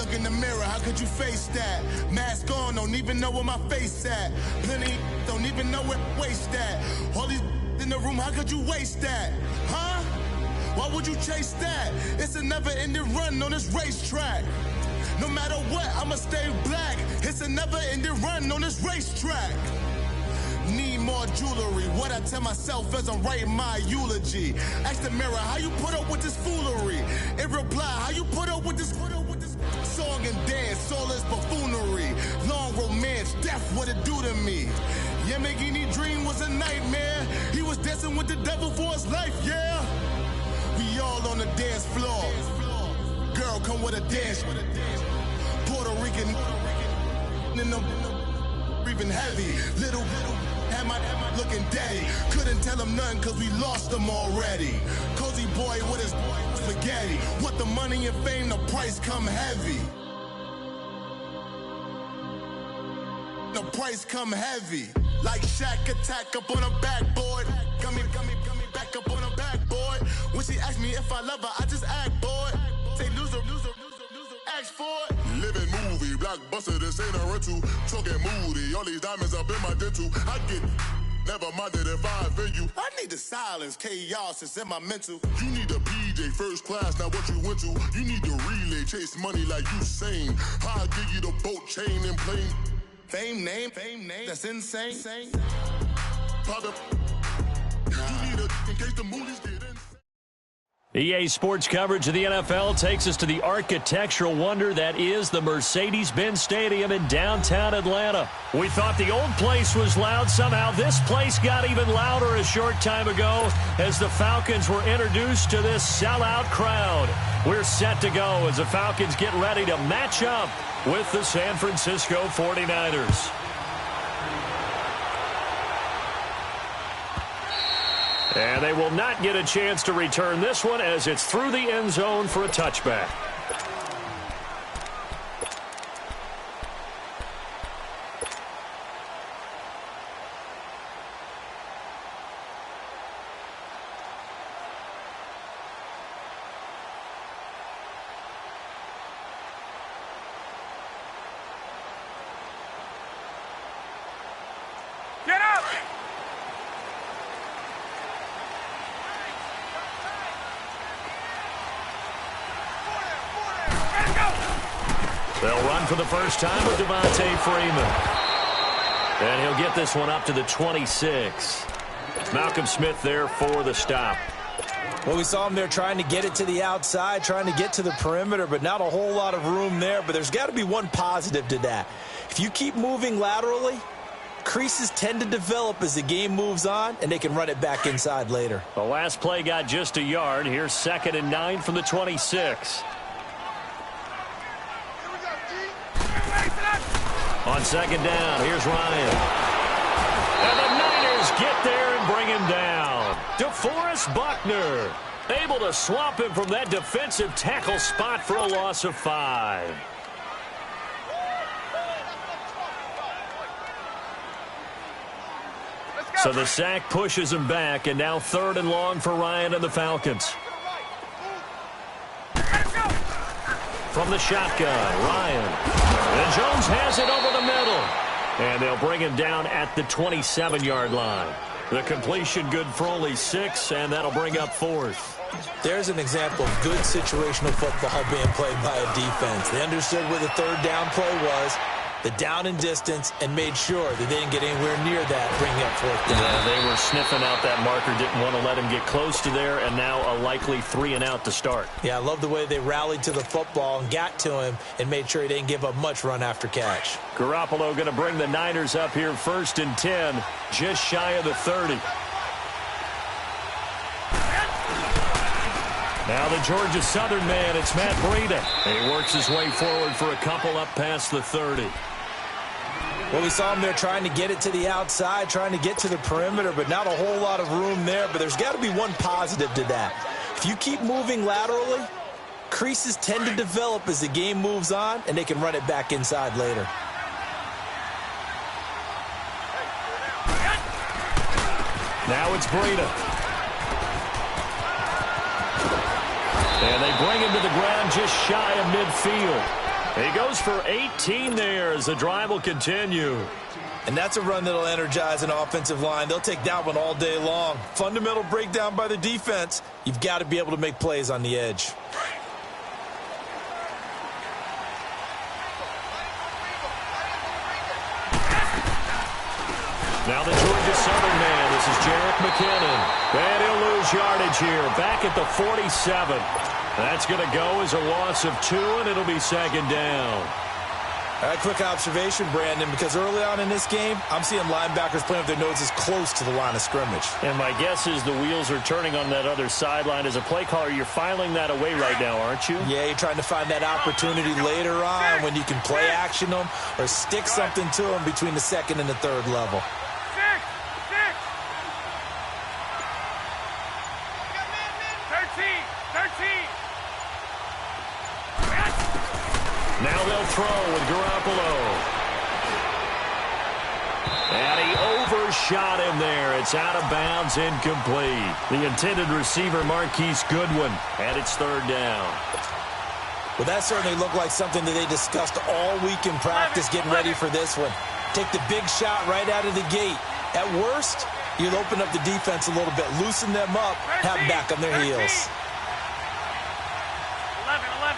Look in the mirror, how could you face that? Mask on, don't even know where my face at. Plenty don't even know where waste at. All these in the room, how could you waste that? Huh? Why would you chase that? It's a never-ending run on this racetrack. No matter what, I'ma stay black. It's a never-ending run on this racetrack. Need more jewelry. What I tell myself as I'm writing my eulogy. Ask the mirror, how you put up with this foolery? In reply, how you put up with this song and dance, all this buffoonery. Long romance, death, what it do to me? Yamagini dream was a nightmare. He was dancing with the devil for his life, yeah. We all on the dance floor. Girl, come with a dance. Puerto Rican in the breathing heavy. Little had my looking daddy. Couldn't tell him nothing cause we lost him already. Cozy boy with his spaghetti. What the money and fame, the price come heavy. The price come heavy. Like Shaq attack up on a backboard. Got me back up on a backboard. When she asked me if I love her, I just act bored. Say loser, ask for it. Living movie, blockbuster, this ain't a rental. Talking moody, all these diamonds up in my dental. I get never minded if I offend you. I need the silence, chaos is in my mental. You need a PJ first class, not what you went to. You need the relay, chase money like you sane. I'll give you the boat chain and plane. Fame name, that's insane. Pop up. You need a in case the movies get in. EA Sports coverage of the NFL takes us to the architectural wonder that is the Mercedes-Benz Stadium in downtown Atlanta. We thought the old place was loud. Somehow this place got even louder a short time ago as the Falcons were introduced to this sellout crowd. We're set to go as the Falcons get ready to match up with the San Francisco 49ers. And they will not get a chance to return this one as it's through the end zone for a touchback. Get up! They'll run for the first time with Devontae Freeman. And he'll get this one up to the 26. Malcolm Smith there for the stop. Well, we saw him there trying to get it to the outside, trying to get to the perimeter, but not a whole lot of room there. But there's got to be one positive to that. If you keep moving laterally, creases tend to develop as the game moves on, and they can run it back inside later. The last play got just a yard. Here's 2nd and 9 from the 26. On 2nd down, here's Ryan. And the Niners get there and bring him down. DeForest Buckner able to swamp him from that defensive tackle spot for a loss of 5. So the sack pushes him back, and now 3rd and long for Ryan and the Falcons. From the shotgun, Ryan. And Jones has it over the middle. And they'll bring him down at the 27-yard line. The completion good for only 6, and that'll bring up 4th. There's an example of good situational football being played by a defense. They understood where the 3rd down play was, the down and distance, and made sure that they didn't get anywhere near that, bringing up 4th down. Yeah, they were sniffing out that marker, didn't want to let him get close to there, and now a likely 3 and out to start. Yeah, I love the way they rallied to the football and got to him and made sure he didn't give up much run after catch. Garoppolo going to bring the Niners up here 1st and 10, just shy of the 30. Now the Georgia Southern man, it's Matt Breida. And he works his way forward for a couple up past the 30. Well, we saw him there trying to get it to the outside, trying to get to the perimeter, but not a whole lot of room there. But there's got to be one positive to that. If you keep moving laterally, creases tend to develop as the game moves on, and they can run it back inside later. Now it's Breida. And they bring him to the ground just shy of midfield. He goes for 18 there as the drive will continue. And that's a run that'll energize an offensive line. They'll take that one all day long. Fundamental breakdown by the defense. You've got to be able to make plays on the edge. Now the Georgia Southern man. This is Jerick McKinnon. And he'll lose yardage here. Back at the 47. That's going to go as a loss of 2, and it'll be second down. A quick observation, Brandon, because early on in this game, I'm seeing linebackers playing with their noses close to the line of scrimmage. And my guess is the wheels are turning on that other sideline. As a play caller, you're filing that away right now, aren't you? Yeah, you're trying to find that opportunity later on when you can play action them or stick something to them between the second and the third level. Now they'll throw with Garoppolo. And he overshot him there. It's out of bounds, incomplete. The intended receiver, Marquise Goodwin, and it's third down. Well, that certainly looked like something that they discussed all week in practice getting ready for this one. Take the big shot right out of the gate. At worst, you'll open up the defense a little bit, loosen them up, have them back on their heels. 11.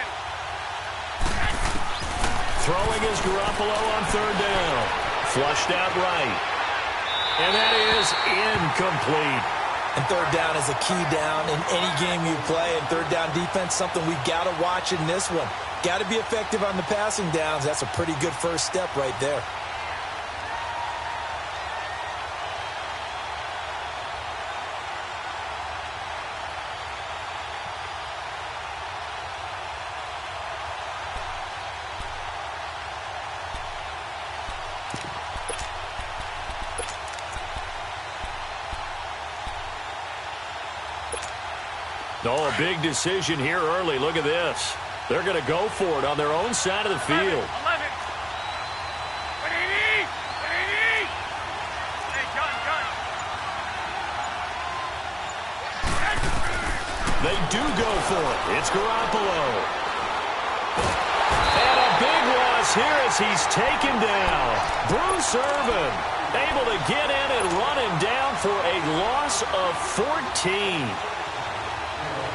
Throwing is Garoppolo on third down. Flushed out right. And that is incomplete. And third down is a key down in any game you play. And third down defense, something we've got to watch in this one. Got to be effective on the passing downs. That's a pretty good first step right there. Oh, a big decision here early. Look at this. They're going to go for it on their own side of the field. 11. Hey, John. They do go for it. It's Garoppolo. And a big loss here as he's taken down. Bruce Irvin able to get in and run him down for a loss of 14.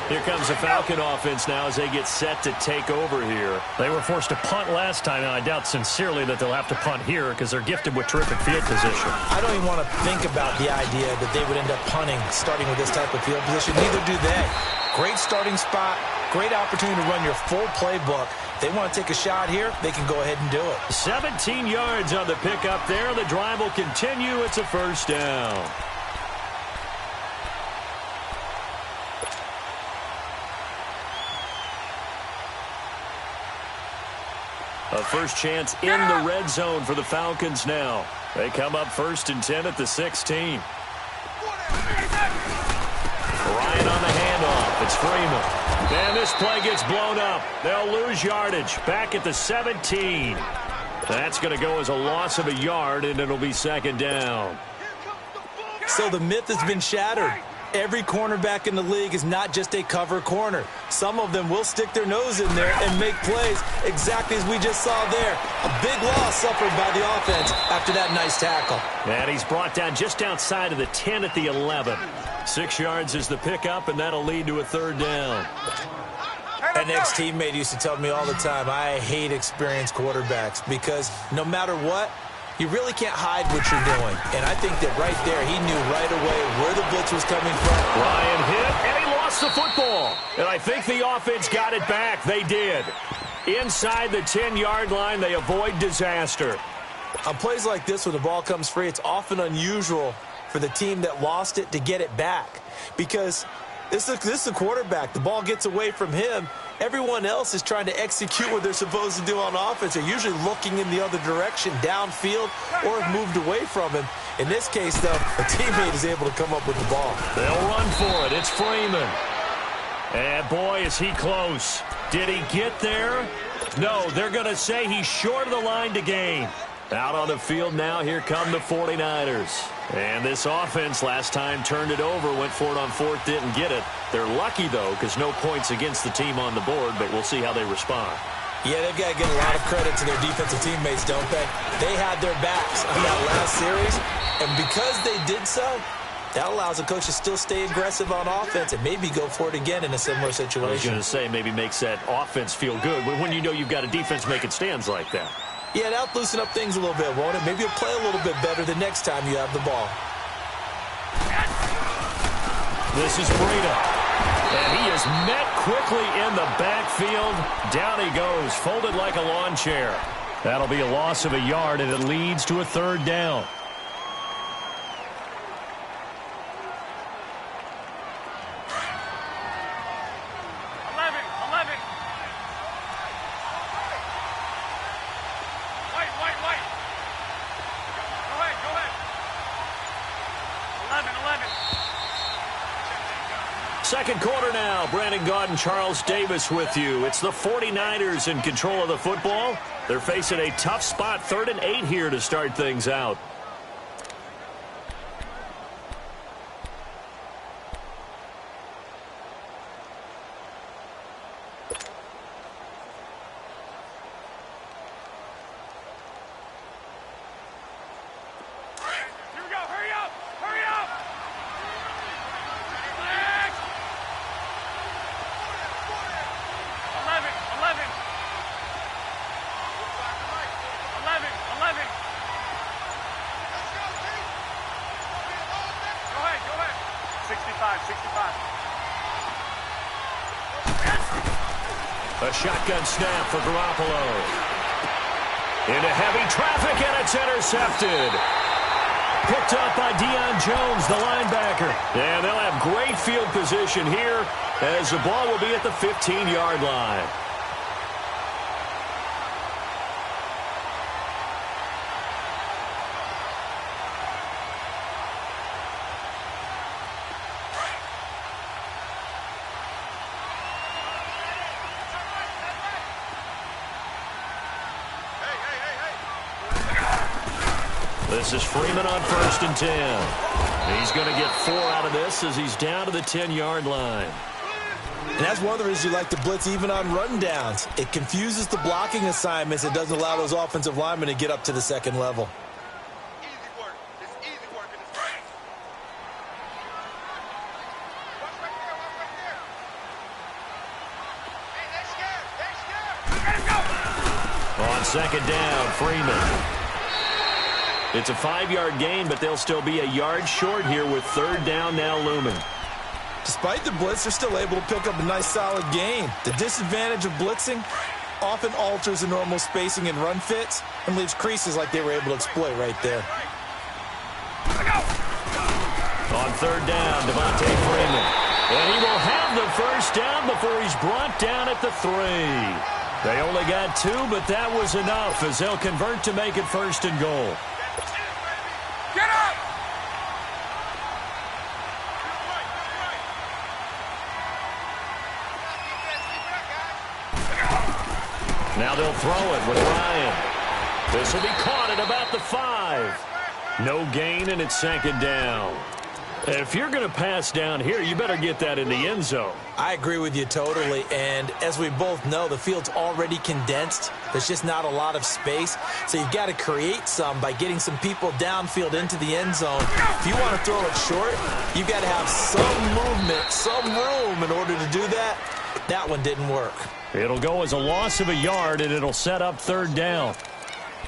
Here comes the Falcon offense now as they get set to take over here. They were forced to punt last time, and I doubt sincerely that they'll have to punt here because they're gifted with terrific field position. I don't even want to think about the idea that they would end up punting starting with this type of field position. Neither do they. Great starting spot, great opportunity to run your full playbook. If they want to take a shot here, they can go ahead and do it. 17 yards on the pickup there. The drive will continue. It's a first down. A first chance in the red zone for the Falcons now. They come up 1st and 10 at the 16. Ryan on the handoff. It's Freeman. And this play gets blown up. They'll lose yardage. Back at the 17. That's going to go as a loss of a yard, and it'll be second down. So the myth has been shattered. Every cornerback in the league is not just a cover corner. Some of them will stick their nose in there and make plays exactly as we just saw there. A big loss suffered by the offense after that nice tackle. And he's brought down just outside of the 10 at the 11. 6 yards is the pickup, and that'll lead to a third down. An ex-teammate used to tell me all the time, I hate experienced quarterbacks because no matter what, you really can't hide what you're doing. And I think that right there, he knew right away where the blitz was coming from. Ryan hit, and he lost the football. And I think the offense got it back. They did. Inside the 10-yard line, they avoid disaster. On plays like this, when the ball comes free, it's often unusual for the team that lost it to get it back. Because this is a quarterback. The ball gets away from him. Everyone else is trying to execute what they're supposed to do on offense. They're usually looking in the other direction, downfield, or have moved away from him. In this case, though, a teammate is able to come up with the ball. They'll run for it. It's Freeman. And, boy, is he close. Did he get there? No, they're going to say he's short of the line to gain. Out on the field now, here come the 49ers. And this offense last time turned it over, went for it on 4th, didn't get it. They're lucky, though, because no points against the team on the board, but we'll see how they respond. Yeah, they've got to give a lot of credit to their defensive teammates, don't they? They had their backs on that last series, and because they did so, that allows the coach to still stay aggressive on offense and maybe go for it again in a similar situation. I was going to say, maybe makes that offense feel good when you know you've got a defense making stands like that. Yeah, that'll loosen up things a little bit, won't it? Maybe you'll play a little bit better the next time you have the ball. This is Breida. And he is met quickly in the backfield. Down he goes, folded like a lawn chair. That'll be a loss of a yard, and it leads to a 3rd down. Second quarter now. Brandon Gaudin, Charles Davis with you. It's the 49ers in control of the football. They're facing a tough spot, 3rd and 8 here to start things out. A shotgun snap for Garoppolo. Into heavy traffic, and it's intercepted. Picked up by Deion Jones, the linebacker. And they'll have great field position here as the ball will be at the 15-yard line. This is Freeman on 1st and 10. He's going to get 4 out of this as he's down to the 10-yard line. And that's one of the reasons you like to blitz even on rundowns. It confuses the blocking assignments. It doesn't allow those offensive linemen to get up to the second level. Easy work. It's easy work. And it's right. Watch right there. Watch right there. Hey, they're scared. They're scared. On 2nd down, Freeman. It's a 5-yard gain, but they'll still be a yard short here with 3rd down now looming. Despite the blitz, they're still able to pick up a nice solid gain. The disadvantage of blitzing often alters the normal spacing and run fits and leaves creases like they were able to exploit right there. On 3rd down, Devontae Freeman. And he will have the 1st down before he's brought down at the 3. They only got 2, but that was enough as they'll convert to make it 1st and goal. Get up! Now they'll throw it with Ryan. This will be caught at about the 5. No gain, and it's 2nd down. If you're going to pass down here, you better get that in the end zone. I agree with you totally, and as we both know, the field's already condensed. There's just not a lot of space, so you've got to create some by getting some people downfield into the end zone. If you want to throw it short, you've got to have some movement, some room in order to do that. That one didn't work. It'll go as a loss of a yard, and it'll set up 3rd down.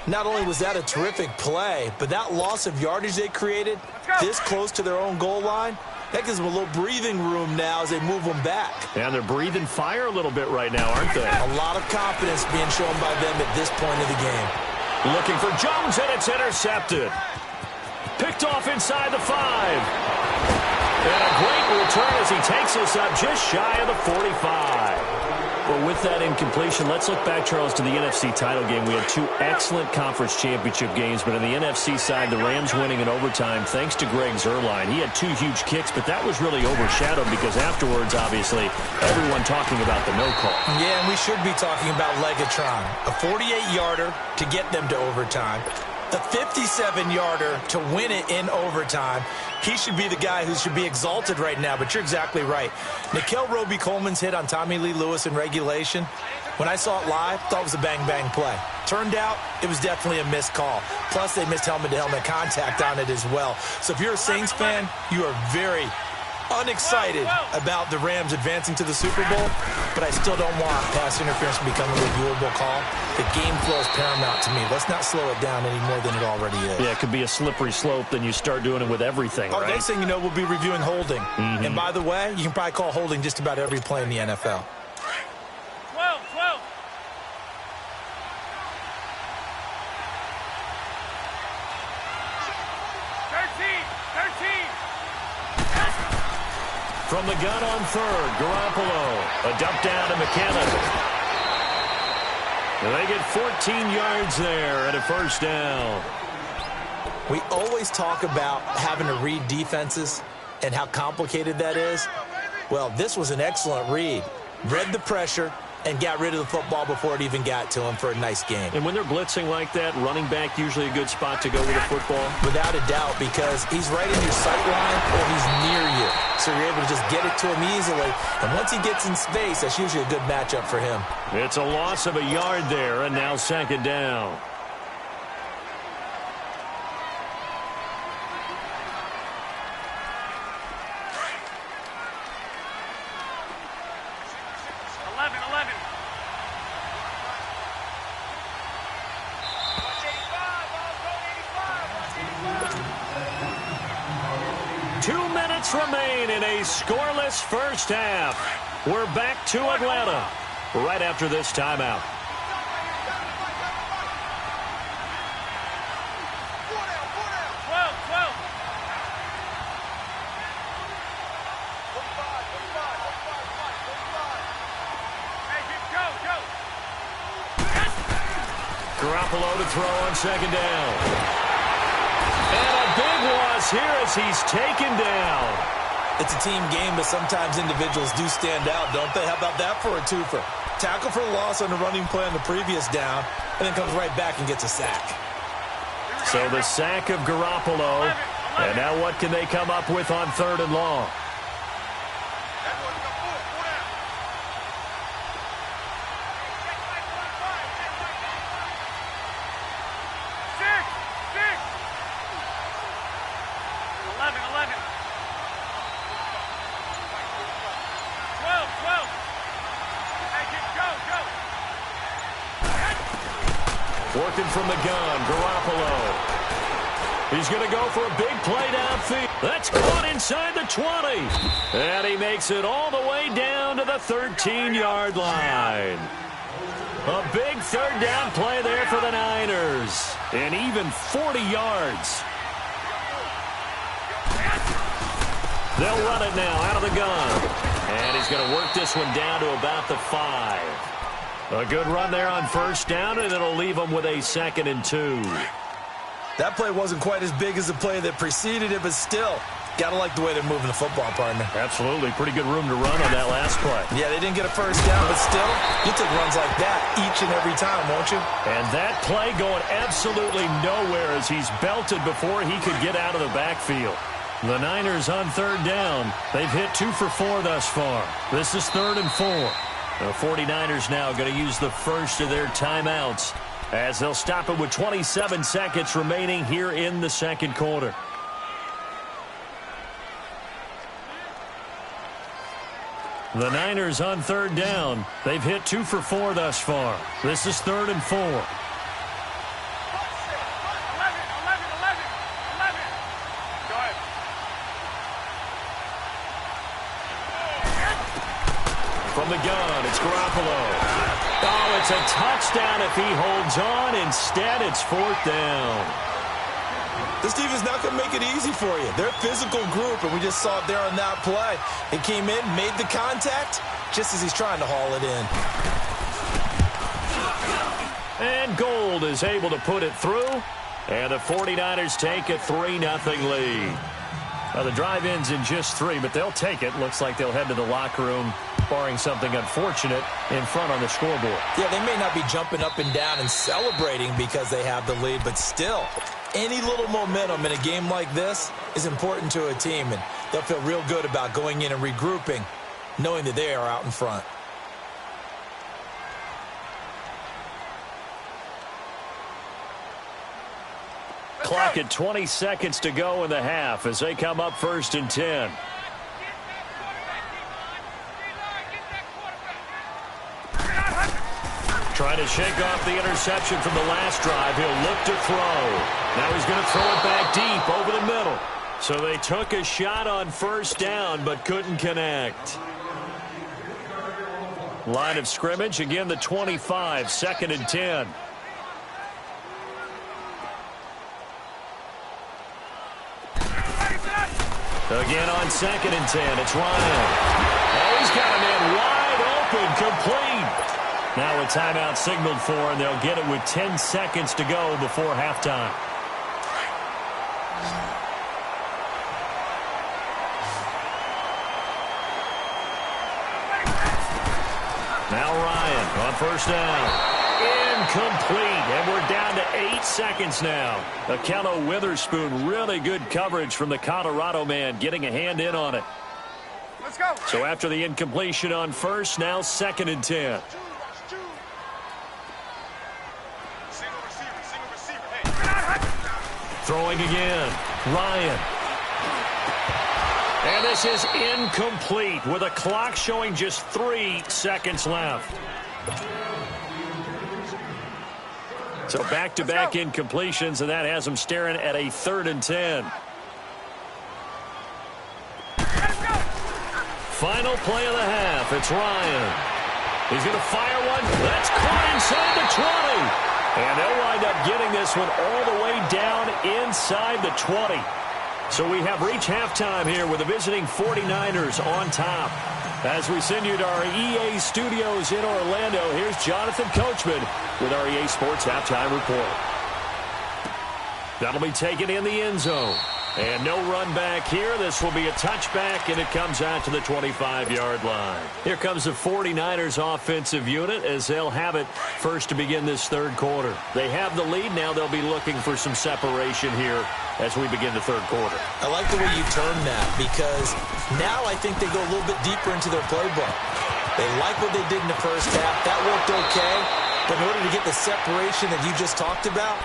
Not only was that a terrific play, but that loss of yardage they created this close to their own goal line, that gives them a little breathing room now as they move them back. And they're breathing fire a little bit right now, aren't they? A lot of confidence being shown by them at this point of the game. Looking for Jones, and it's intercepted. Picked off inside the 5. And a great return as he takes us up just shy of the 45. Well, with that incompletion, let's look back, Charles, to the NFC title game. We had 2 excellent conference championship games, but on the NFC side, the Rams winning in overtime thanks to Greg Zuerlein. He had 2 huge kicks, but that was really overshadowed because afterwards, obviously, everyone talking about the no call. Yeah, and we should be talking about Legatron. A 48-yarder to get them to overtime. A 57-yarder to win it in overtime. He should be the guy who should be exalted right now, but you're exactly right. Nickel Roby-Coleman's hit on Tommy Lee Lewis in regulation, When I saw it live, thought it was a bang-bang play. Turned out, it was definitely a missed call. Plus, they missed helmet-to-helmet contact on it as well. So if you're a Saints fan, you are very unexcited about the Rams advancing to the Super Bowl, but I still don't want pass interference to become a reviewable call. The game flow is paramount to me. Let's not slow it down any more than it already is. Yeah, it could be a slippery slope, then you start doing it with everything, right? Next thing you know, we'll be reviewing holding. And by the way, you can probably call holding just about every play in the NFL. 12. From the gun on third, Garoppolo. A dump down to McKinnon. They get 14 yards there and a first down. We always talk about having to read defenses and how complicated that is. Well, this was an excellent read. Read the pressure and got rid of the football before it even got to him for a nice game. And when they're blitzing like that, running back usually a good spot to go with the football? Without a doubt, because he's right in your sight line or he's near you. So you're able to just get it to him easily. And once he gets in space, that's usually a good matchup for him. It's a loss of a yard there, and now second down. Remain in a scoreless first half. We're back to Atlanta right after this timeout. Garoppolo to throw on second down. And a big loss here as he's taken down. It's a team game, but sometimes individuals do stand out, don't they? How about that for a twofer? Tackle for a loss on the running play on the previous down, and then comes right back and gets a sack. So the sack of Garoppolo. And now what can they come up with on third and long? Working from the gun, Garoppolo. He's going to go for a big play downfield. That's caught inside the 20. And he makes it all the way down to the 13-yard line. A big third down play there for the Niners. And even 40 yards. They'll run it now out of the gun. And he's going to work this one down to about the 5. A good run there on first down, and it'll leave them with a 2nd and 2. That play wasn't quite as big as the play that preceded it, but still, got to like the way they're moving the football, partner. Absolutely. Pretty good room to run on that last play. Yeah, they didn't get a first down, but still, you take runs like that each and every time, won't you? And that play going absolutely nowhere as he's belted before he could get out of the backfield. The Niners on third down. They've hit 2 for 4 thus far. This is 3rd and 4. The 49ers now going to use the first of their timeouts as they'll stop it with 27 seconds remaining here in the second quarter. The Niners on third down. They've hit 2 for 4 thus far. This is 3rd and 4. 11. Go ahead. From the gun, it's Garoppolo. Oh, it's a touchdown if he holds on. Instead, it's 4th down. This defense not going to make it easy for you. They're a physical group, and we just saw it there on that play. It came in, made the contact, just as he's trying to haul it in. And Gold is able to put it through. And the 49ers take a 3-0 lead. Now, the drive ends in just 3, but they'll take it. Looks like they'll head to the locker room, barring something unfortunate, in front on the scoreboard. Yeah, they may not be jumping up and down and celebrating because they have the lead, but still, any little momentum in a game like this is important to a team, and they'll feel real good about going in and regrouping, knowing that they are out in front. Clock at 20 seconds to go in the half as they come up 1st and 10. Trying to shake off the interception from the last drive. He'll look to throw. Now he's going to throw it back deep over the middle. So they took a shot on 1st down but couldn't connect. Line of scrimmage, again the 25, 2nd and 10. Again on 2nd and 10, it's Ryan. Oh, he's got a man wide open, complete. Now a timeout signaled for, and they'll get it with 10 seconds to go before halftime. Now Ryan on 1st down. Incomplete, and we're down to 8 seconds now. Akello Witherspoon, really good coverage from the Colorado man, getting a hand in on it. Let's go. So after the incompletion on 1st, now 2nd and 10. Single receiver. Hey. Throwing again, Ryan. And this is incomplete with a clock showing just 3 seconds left. So back-to-back incompletions, and that has them staring at a 3rd and 10. Final play of the half. It's Ryan. He's going to fire one. That's caught inside the 20. And they'll wind up getting this one all the way down inside the 20. So we have reached halftime here with the visiting 49ers on top. As we send you to our EA studios in Orlando, here's Jonathan Coachman with our EA Sports Halftime Report. That'll be taken in the end zone. And no run back here. This will be a touchback, and it comes out to the 25-yard line. Here comes the 49ers offensive unit as they'll have it first to begin this 3rd quarter. They have the lead. Now they'll be looking for some separation here as we begin the 3rd quarter. I like the way you term that, because now I think they go a little bit deeper into their playbook. They like what they did in the 1st half. That worked okay. But in order to get the separation that you just talked about,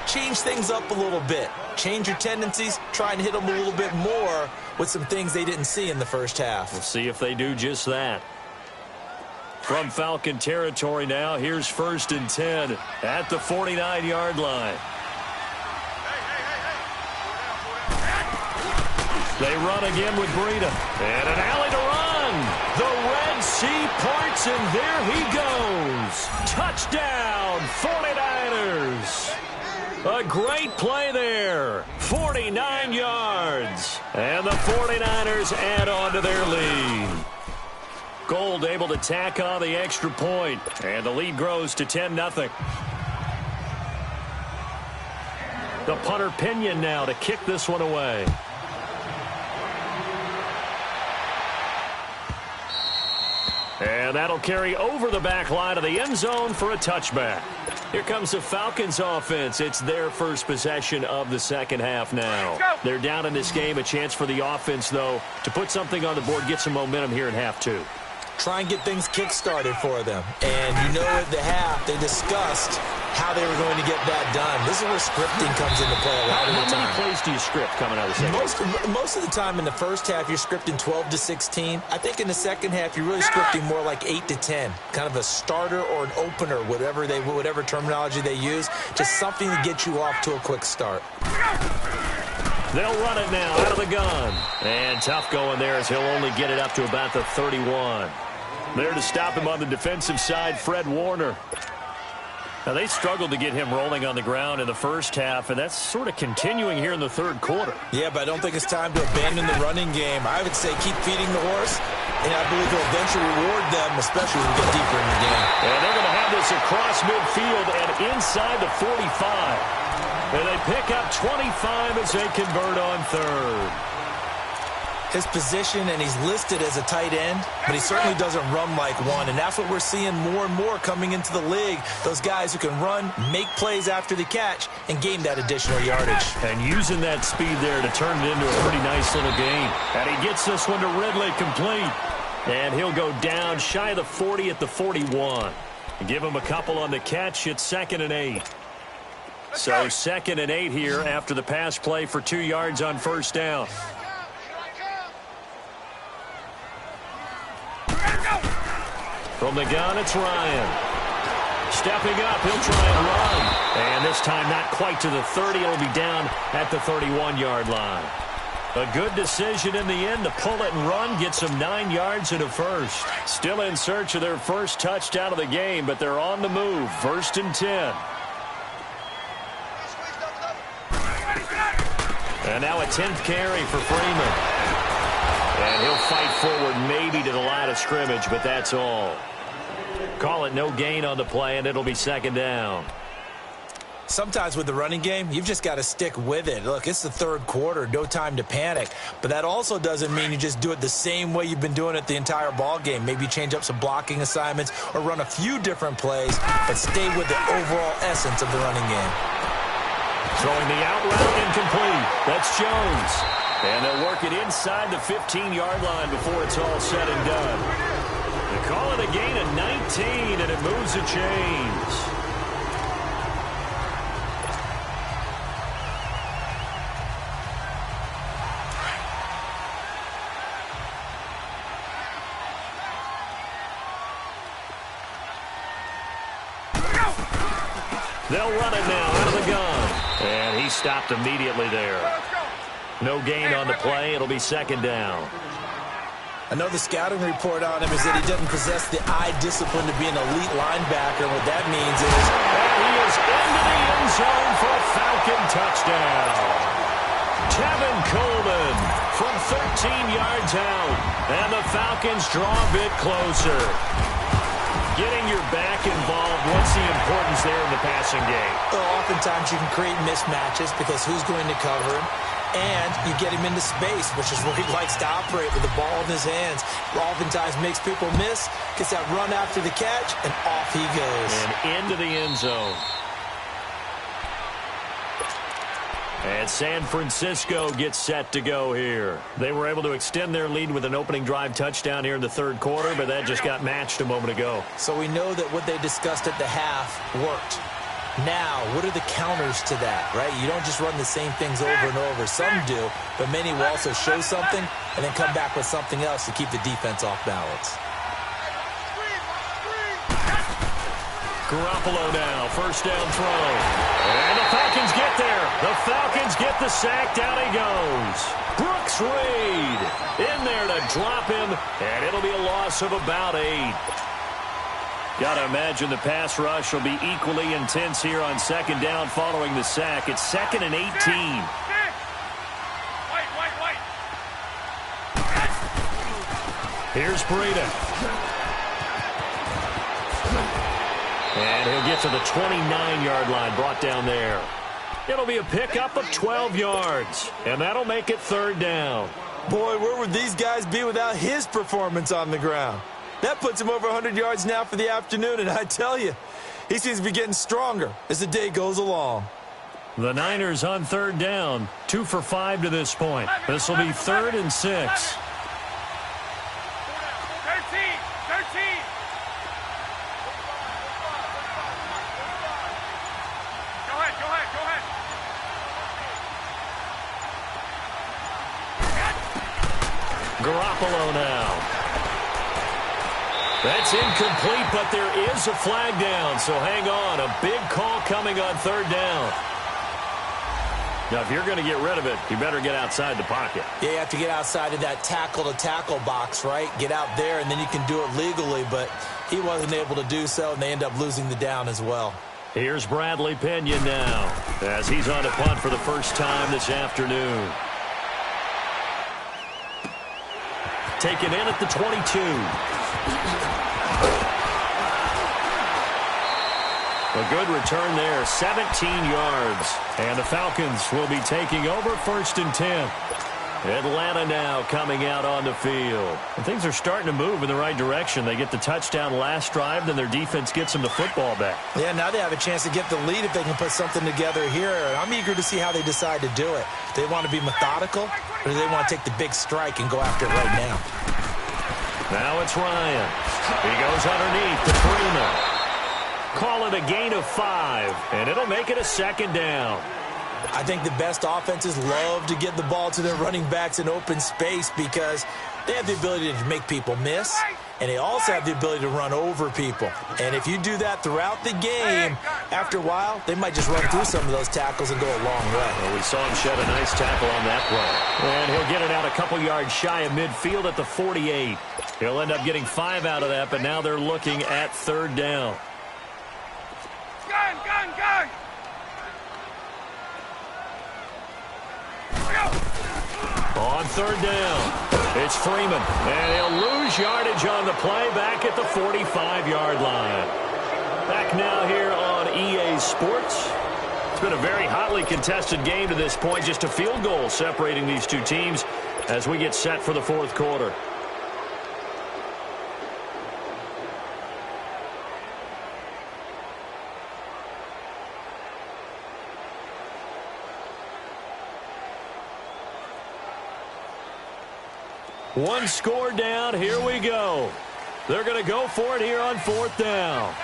change things up a little bit. Change your tendencies. Try and hit them a little bit more with some things they didn't see in the 1st half. We'll see if they do just that. From Falcon territory now, here's 1st and 10 at the 49-yard line. They run again with Breida. And an alley to run. The Red Sea parts, and there he goes. Touchdown, 49ers. A great play there. 49 yards. And the 49ers add on to their lead. Gold able to tack on the extra point. And the lead grows to 10-0. The punter Pinion now to kick this one away. And that'll carry over the back line of the end zone for a touchback. Here comes the Falcons offense. It's their first possession of the 2nd half now. They're down in this game. A chance for the offense, though, to put something on the board, get some momentum here in half 2. Try and get things kick-started for them. And you know at the half, they discussed how they were going to get that done. This is where scripting comes into play a lot of the time. How many plays do you script coming out of the 2nd? Most of the time in the 1st half, you're scripting 12 to 16. I think in the 2nd half, you're really scripting more like 8 to 10. Kind of a starter or an opener, whatever terminology they use. Just something to get you off to a quick start. They'll run it now out of the gun. And tough going there as he'll only get it up to about the 31. There to stop him on the defensive side, Fred Warner. Now, they struggled to get him rolling on the ground in the 1st half, and that's sort of continuing here in the 3rd quarter. Yeah, but I don't think it's time to abandon the running game. I would say keep feeding the horse, and I believe he'll eventually reward them, especially as we get deeper in the game. And they're going to have this across midfield and inside the 45. And they pick up 25 as they convert on 3rd. His position, and he's listed as a tight end, but he certainly doesn't run like one, and that's what we're seeing more and more coming into the league. Those guys who can run, make plays after the catch, and gain that additional yardage. And using that speed there to turn it into a pretty nice little game. And he gets this one to Ridley complete. And he'll go down shy of the 40 at the 41. And give him a couple on the catch. It's 2nd and 8. So 2nd and 8 here after the pass play for 2 yards on first down. From the gun, it's Ryan. Stepping up, he'll try and run. And this time not quite to the 30. It'll be down at the 31-yard line. A good decision in the end to pull it and run. Gets them 9 yards and a first. Still in search of their first touchdown of the game, but they're on the move. 1st and 10. And now a 10th carry for Freeman. And he'll fight forward maybe to the line of scrimmage, but that's all. Call it no gain on the play, and it'll be 2nd down. Sometimes with the running game, you've just got to stick with it. Look, it's the 3rd quarter, no time to panic. But that also doesn't mean you just do it the same way you've been doing it the entire ball game. Maybe change up some blocking assignments or run a few different plays, but stay with the overall essence of the running game. Throwing the out route incomplete. That's Jones. And they'll work it inside the 15-yard line before it's all said and done. They call it a gain of 19, and it moves the chains. They'll run it now out of the gun. And he stopped immediately there. No gain on the play. It'll be 2nd down. I know the scouting report on him is that he doesn't possess the eye discipline to be an elite linebacker. What that means is he is into the end zone for a Falcon touchdown. Tevin Coleman from 13 yards out. And the Falcons draw a bit closer. Getting your back involved, what's the importance there in the passing game? Well, oftentimes you can create mismatches because who's going to cover him? And you get him into space, which is where he likes to operate with the ball in his hands. Oftentimes makes people miss, gets that run after the catch, and off he goes. And into the end zone. And San Francisco gets set to go here. They were able to extend their lead with an opening drive touchdown here in the 3rd quarter, but that just got matched a moment ago. So we know that what they discussed at the half worked. Now, what are the counters to that, right? You don't just run the same things over and over. Some do, but many will also show something and then come back with something else to keep the defense off balance. Garoppolo now, 1st down throw. And the Falcons get there. The Falcons get the sack. Down he goes. Brooks Reed in there to drop him, and it'll be a loss of about 8. Got to imagine the pass rush will be equally intense here on 2nd down following the sack. It's 2nd and 18. Here's Breida. And he'll get to the 29-yard line, brought down there. It'll be a pickup of 12 yards, and that'll make it 3rd down. Boy, where would these guys be without his performance on the ground? That puts him over 100 yards now for the afternoon, and I tell you, he seems to be getting stronger as the day goes along. The Niners on 3rd down, 2 for 5 to this point. This will be 3rd and 6. 13. Go ahead. Garoppolo now. That's incomplete, but there is a flag down, so hang on. A big call coming on 3rd down. Now, if you're going to get rid of it, you better get outside the pocket. Yeah, you have to get outside of that tackle-to-tackle box, right? Get out there, and then you can do it legally, but he wasn't able to do so, and they end up losing the down as well. Here's Bradley Pinion now, as he's on a punt for the first time this afternoon. Taken in at the 22. A good return there, 17 yards. And the Falcons will be taking over 1st and 10. Atlanta now coming out on the field. And things are starting to move in the right direction. They get the touchdown last drive, then their defense gets them the football back. Yeah, now they have a chance to get the lead if they can put something together here. And I'm eager to see how they decide to do it. Do they want to be methodical, or do they want to take the big strike and go after it right now? Now it's Ryan. He goes underneath to Freeman. Call it a gain of 5, and it'll make it a second down. I think the best offenses love to get the ball to their running backs in open space because they have the ability to make people miss, and they also have the ability to run over people. And if you do that throughout the game, after a while, they might just run through some of those tackles and go a long way. Well, we saw him shed a nice tackle on that play. And he'll get it out a couple yards shy of midfield at the 48. He'll end up getting 5 out of that, but now they're looking at third down. Gun! On third down, it's Freeman, and he'll lose yardage on the play back at the 45-yard line. Back now here on EA Sports. It's been a very hotly contested game to this point, just a field goal separating these two teams as we get set for the fourth quarter. One score down. Here we go. They're going to go for it here on fourth down.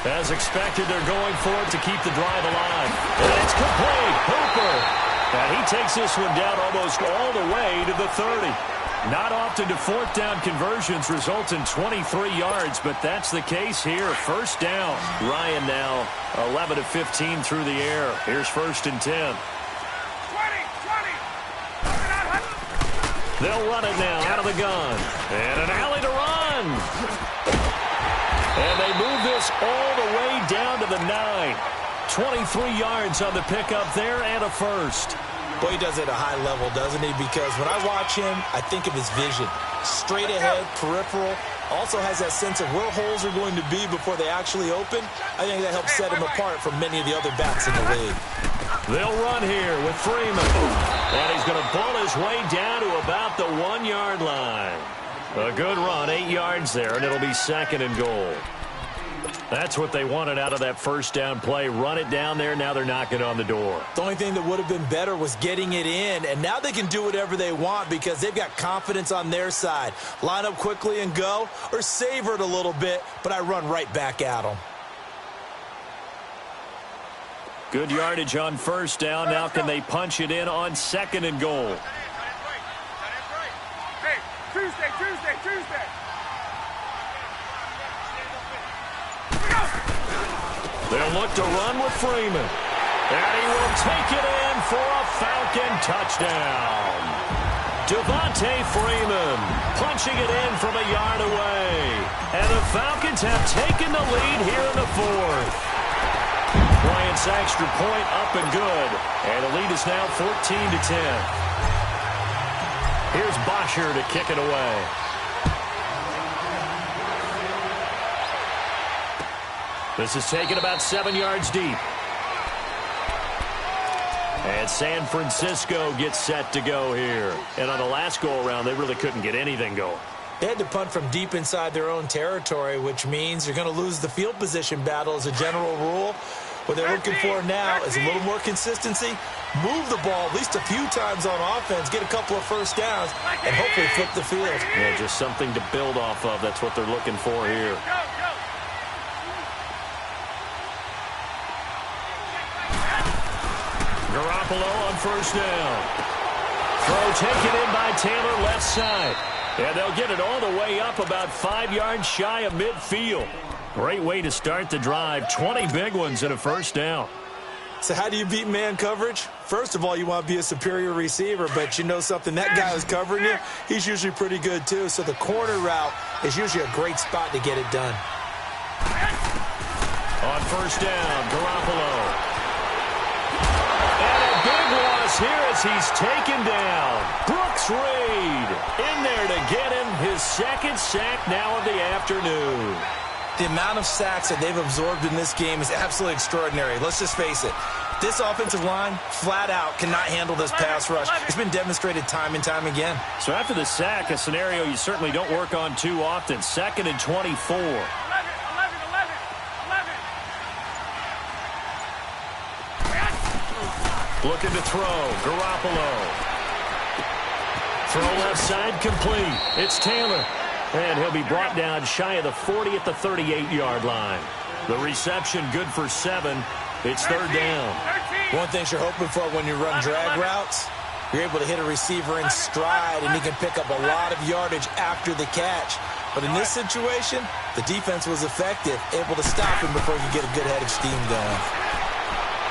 As expected, they're going for it to keep the drive alive. And it's complete. Hooper. And he takes this one down almost all the way to the 30. Not often do fourth down conversions result in 23 yards, but that's the case here. First down. Ryan now 11 of 15 through the air. Here's first and 10. They'll run it now out of the gun. And an alley to run. And they move this all the way down to the 9. 23 yards on the pickup there and a first. Boy, he does it at a high level, doesn't he? Because when I watch him, I think of his vision. Straight ahead, peripheral. Also has that sense of where holes are going to be before they actually open. I think that helps set him apart from many of the other backs in the league. They'll run here with Freeman. And he's going to ball his way down to about the 1-yard line. A good run, 8 yards there, and it'll be second and goal. That's what they wanted out of that first down play. Run it down there. Now they're knocking on the door. The only thing that would have been better was getting it in, and now they can do whatever they want because they've got confidence on their side. Line up quickly and go, or savor it a little bit, but I run right back at them. Good yardage on first down. Now can they punch it in on second and goal? Hey, Tuesday. They'll look to run with Freeman. And he will take it in for a Falcon touchdown. Devontae Freeman punching it in from a yard away. And the Falcons have taken the lead here in the fourth. Bryant's extra point up and good. And the lead is now 14-10. Here's Bosher to kick it away. This is taken about 7 yards deep. And San Francisco gets set to go here. And on the last go-around, they really couldn't get anything going. They had to punt from deep inside their own territory, which means you're going to lose the field position battle as a general rule. What they're looking for now is a little more consistency, move the ball at least a few times on offense, get a couple of first downs, and hopefully flip the field. Yeah, just something to build off of. That's what they're looking for here. Garoppolo on first down. Throw taken in by Taylor left side. And they'll get it all the way up about 5 yards shy of midfield. Great way to start the drive. 20 big ones and a first down. So how do you beat man coverage? First of all, you want to be a superior receiver, but you know something, that guy who's covering you, he's usually pretty good too. So the corner route is usually a great spot to get it done. On first down, Garoppolo. And a big loss here as he's taken down. Brooks Reed in there to get him his second sack now of the afternoon. The amount of sacks that they've absorbed in this game is absolutely extraordinary. Let's just face it. This offensive line, flat out, cannot handle this pass rush. It's been demonstrated time and time again. So after the sack, a scenario you certainly don't work on too often. Second and 24. 11. Looking to throw. Garoppolo. Throw left side complete. It's Taylor. And he'll be brought down shy of the 40 at the 38-yard line. The reception good for 7. It's third down. One thing you're hoping for when you run drag routes, you're able to hit a receiver in stride, and he can pick up a lot of yardage after the catch. But in this situation, the defense was effective, able to stop him before you get a good head of steam going.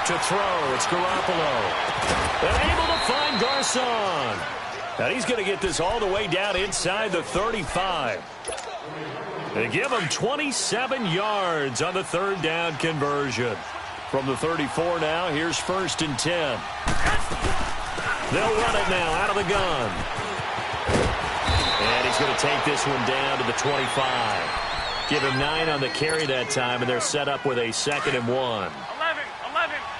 To throw, it's Garoppolo. And able to find Garcon. And he's going to get this all the way down inside the 35. They give him 27 yards on the third down conversion. From the 34 now, here's 1st and 10. They'll run it now out of the gun. And he's going to take this one down to the 25. Give him 9 on the carry that time, and they're set up with a 2nd and 1. 11.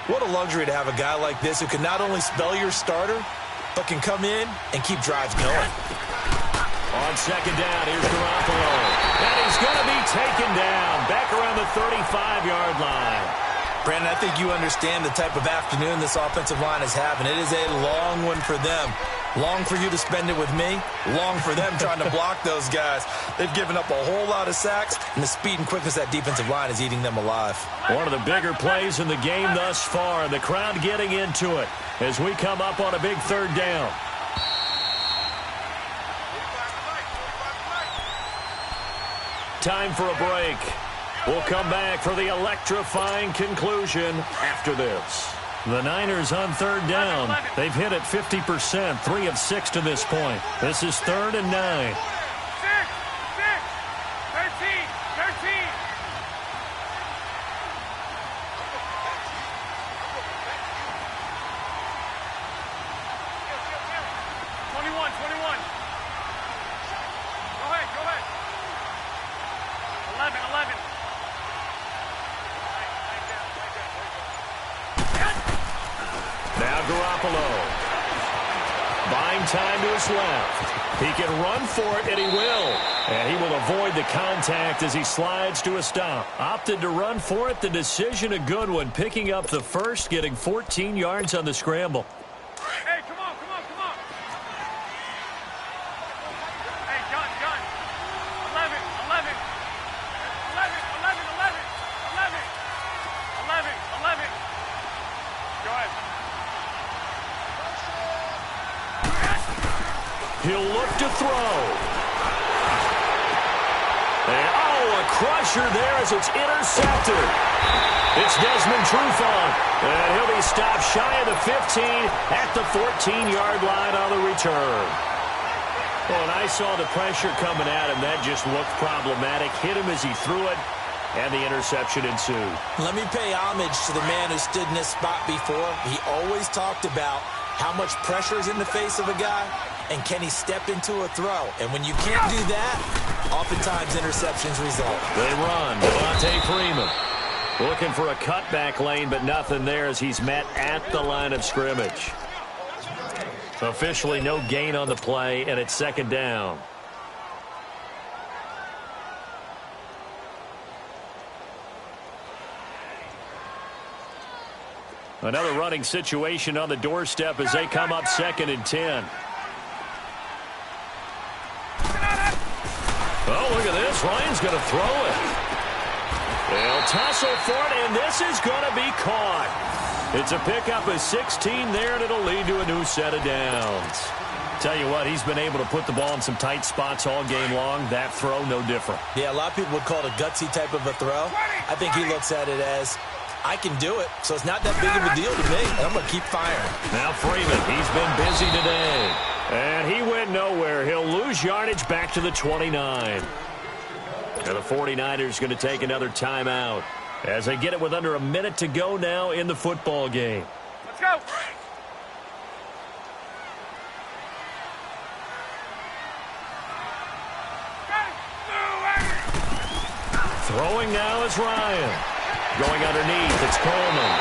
What a luxury to have a guy like this who can not only spell your starter, but can come in and keep drives going. On 2nd down, here's Garoppolo. And he's going to be taken down back around the 35-yard line. Brandon, I think you understand the type of afternoon this offensive line is having. It is a long one for them. Long for you to spend it with me. Long for them trying to block those guys. They've given up a whole lot of sacks, and the speed and quickness of that defensive line is eating them alive. One of the bigger plays in the game thus far, and the crowd getting into it as we come up on a big third down. Time for a break. We'll come back for the electrifying conclusion after this. The Niners on third down. They've hit it 50%, 3 of 6 to this point. This is 3rd and 9. 6, 13. 21. Go ahead. 11. Now Garoppolo. Buying time to his left. He can run for it, and he will. And he will avoid the contact as he slides to a stop. Opted to run for it. The decision a good one. Picking up the first, getting 14 yards on the scramble. Hey, come on. Hey, gun. 11. Go ahead. He'll look to throw. And, a crusher there as it's intercepted. It's Desmond Trufant. And he'll be stopped shy of the 15 at the 14-yard line on the return. Well, and I saw the pressure coming at him. That just looked problematic. Hit him as he threw it, and the interception ensued. Let me pay homage to the man who stood in this spot before. He always talked about how much pressure is in the face of a guy, and can he step into a throw? And when you can't do that, oftentimes interceptions result. They run. Devontae Freeman looking for a cutback lane, but nothing there as he's met at the line of scrimmage. Officially no gain on the play, and it's 2nd down. Another running situation on the doorstep as they come up 2nd and 10. Oh, look at this. Ryan's going to throw it. They'll tussle for it, and this is going to be caught. It's a pickup of 16 there, and it'll lead to a new set of downs. Tell you what, he's been able to put the ball in some tight spots all game long. That throw, no different. Yeah, a lot of people would call it a gutsy type of a throw. I think he looks at it as, I can do it, so it's not that big of a deal to me, and I'm going to keep firing. Now Freeman, he's been busy today. And he went nowhere. He'll lose yardage back to the 29. And the 49ers going to take another timeout as they get it with under a minute to go now in the football game. Let's go. Throwing now is Ryan. Going underneath, it's Coleman.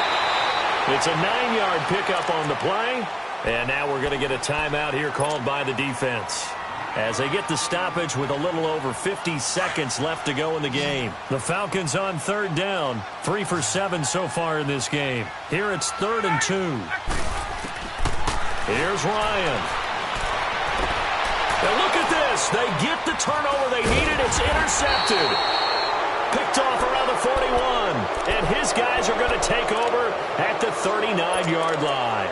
It's a 9-yard pickup on the play. And now we're going to get a timeout here called by the defense as they get the stoppage with a little over 50 seconds left to go in the game. The Falcons on third down, 3 for 7 so far in this game. Here it's 3rd and 2. Here's Ryan. Now look at this. this. They get the turnover they needed. It's intercepted. Picked off around the 41. And his guys are going to take over at the 39-yard line.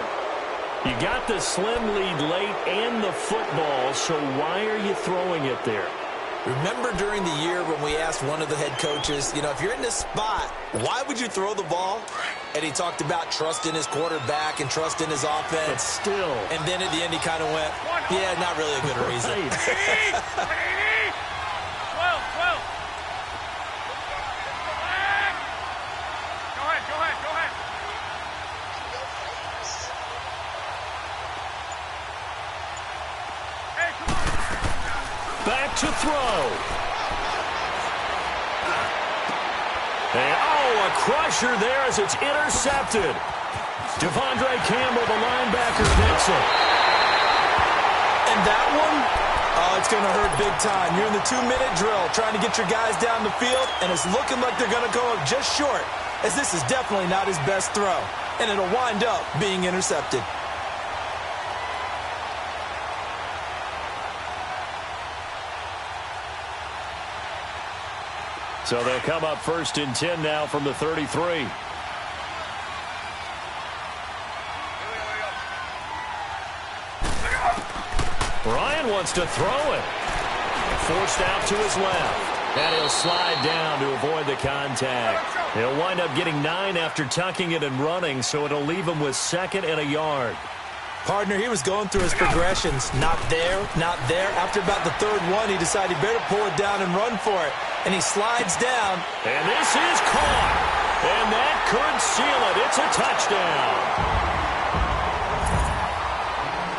You got the slim lead late and the football, so why are you throwing it there? Remember during the year when we asked one of the head coaches, if you're in this spot, why would you throw the ball? And he talked about trust in his quarterback and trust in his offense. But still. And then at the end he kind of went, yeah, not really a good reason. Right. 12. Go ahead. Hey, come on. Back to throw. And, a crusher there as it's intercepted. Devondre Campbell, the linebacker, picks it. And that one, it's going to hurt big time. You're in the 2-minute drill trying to get your guys down the field, and it's looking like they're going to go up just short, as this is definitely not his best throw. And it'll wind up being intercepted. So they'll come up 1st and 10 now from the 33. Ryan wants to throw it. Forced out to his left. And he'll slide down to avoid the contact. He'll wind up getting 9 after tucking it and running, so it'll leave him with 2nd and a yard. Partner, he was going through his progressions. Not there, not there. After about the 3rd one, he decided he better pull it down and run for it. And he slides down. And this is caught. And that could seal it. It's a touchdown.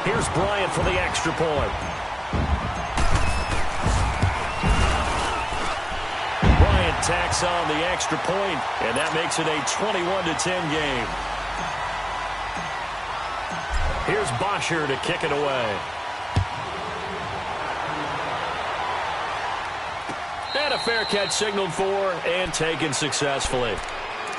Here's Bryant for the extra point. Bryant tacks on the extra point, and that makes it a 21-10 game. Here's Bosher to kick it away. And a fair catch signaled for and taken successfully.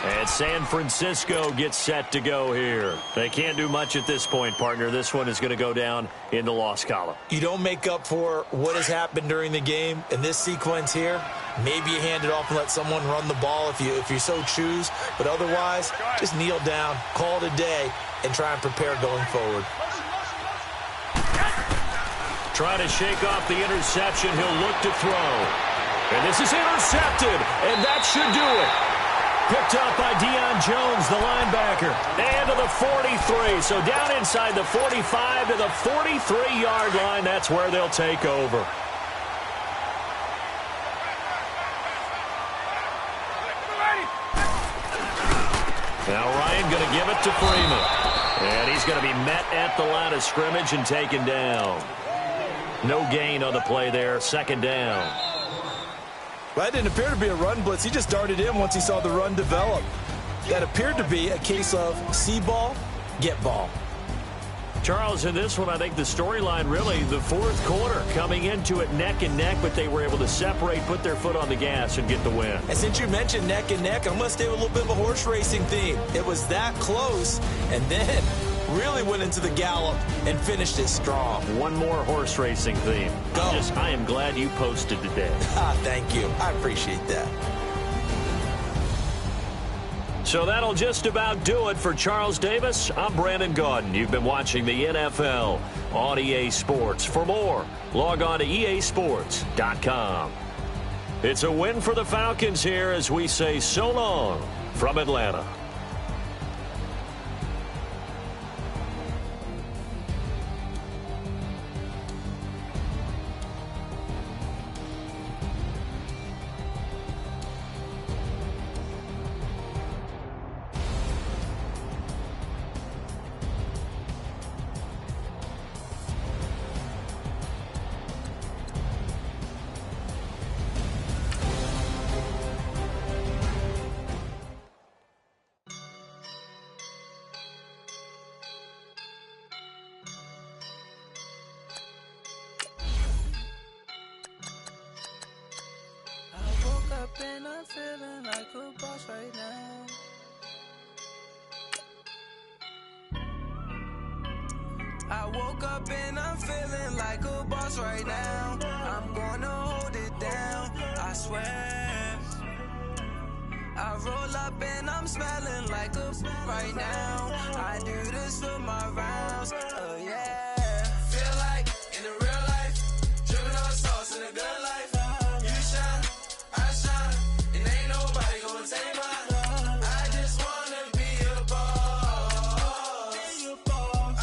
And San Francisco gets set to go here. They can't do much at this point, partner. This one is going to go down in the loss column. You don't make up for what has happened during the game in this sequence here. Maybe you hand it off and let someone run the ball if you so choose. But otherwise, just kneel down, call it a day, and try and prepare going forward. Trying to shake off the interception. He'll look to throw. And this is intercepted, and that should do it. Picked up by Deion Jones, the linebacker. And to the 43. So down inside the 45 to the 43-yard line. That's where they'll take over. Now Ryan going to give it to Freeman. And he's going to be met at the line of scrimmage and taken down. No gain on the play there. 2nd down. Well, that didn't appear to be a run blitz. He just darted in once he saw the run develop. That appeared to be a case of see ball, get ball. Charles, in this one, I think the storyline really, the 4th quarter, coming into it neck and neck, but they were able to separate, put their foot on the gas, and get the win. And since you mentioned neck and neck, I'm going to stay with a little bit of a horse racing theme. It was that close, and then really went into the gallop and finished it strong. One more horse racing theme. Go. I am glad you posted today. Thank you. I appreciate that. So that'll just about do it for Charles Davis. I'm Brandon Gaudin. You've been watching the NFL on EA Sports. For more, log on to easports.com. It's a win for the Falcons here as we say so long from Atlanta. I woke up and I'm feeling like a boss right now. I'm gonna hold it down, I swear. I roll up and I'm smelling like a right now. I do this for my rounds, oh yeah. Feel like in the real life, dripping on sauce in a good life. You shine, I shine, and ain't nobody gonna take mine. I just wanna be a boss.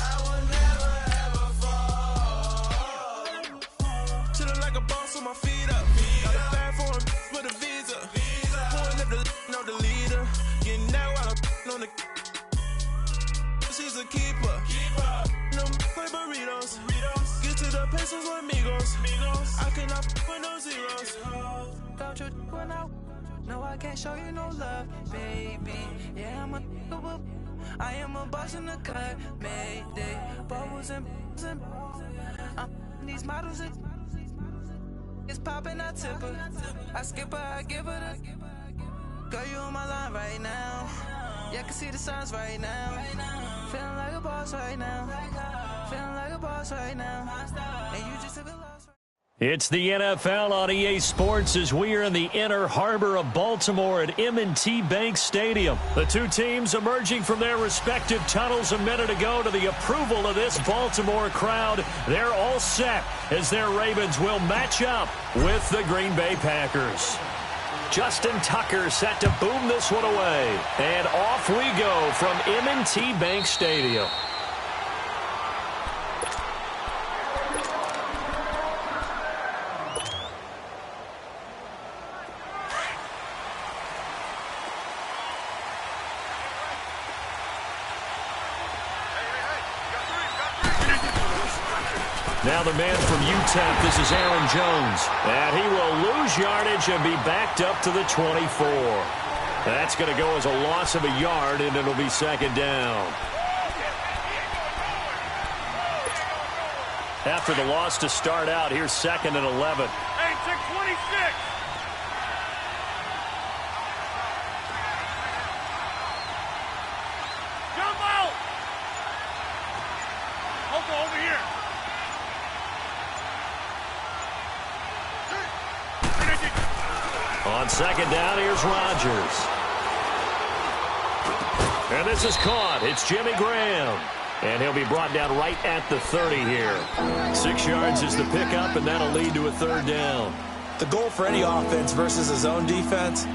I will never ever fall. Chillin' like a boss with my feet up. Got a bag for him with a visa. Pulling up the know the leader. Getting that while I'm on the. She's a keeper. No play burritos. Get to the pesos with amigos. I cannot with no zeros. Don't you run out? No, I can't show you no love, baby. Yeah, I am a boss in the cut, Mayday. Bubbles and these models. It's popping, I tip her. I skip her, I give her the. Girl, you on my line right now. Yeah, I can see the signs right now. Feeling like a boss right now. Feeling like a boss right now. And you just took a loss. It's the NFL on EA Sports as we are in the inner harbor of Baltimore at M&T Bank Stadium. The two teams emerging from their respective tunnels a minute ago to the approval of this Baltimore crowd. They're all set as their Ravens will match up with the Green Bay Packers. Justin Tucker set to boom this one away. And off we go from M&T Bank Stadium. Now the man from UTEP, this is Aaron Jones. And he will lose yardage and be backed up to the 24. That's going to go as a loss of a yard, and it'll be second down. After the loss to start out, here's second and 11. Hey, check 26. Jump out. Over here. On second down, here's Rodgers. And this is caught. It's Jimmy Graham. And he'll be brought down right at the 30 here. 6 yards is the pickup, and that'll lead to a third down. The goal for any offense versus a zone defense,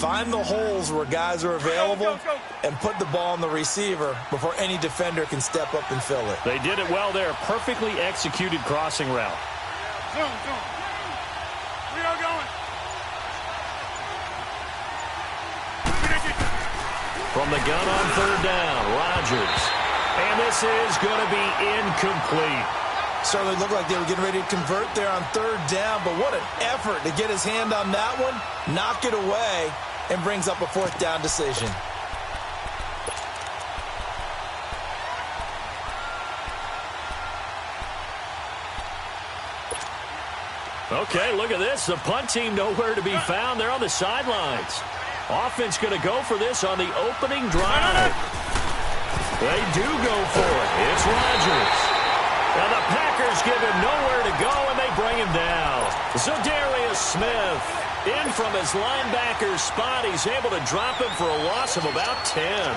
find the holes where guys are available and put the ball on the receiver before any defender can step up and fill it. They did it well there. Perfectly executed crossing route. Zoom. We are going. From the gun on third down, Rodgers. And this is going to be incomplete. Certainly looked like they were getting ready to convert there on third down, but what an effort to get his hand on that one, knock it away, and brings up a fourth down decision. Okay, look at this. The punt team nowhere to be found. They're on the sidelines. Offense going to go for this on the opening drive. They do go for it. It's Rodgers. Now the Packers give him nowhere to go, and they bring him down. Zadarius Smith in from his linebacker spot. He's able to drop him for a loss of about 10.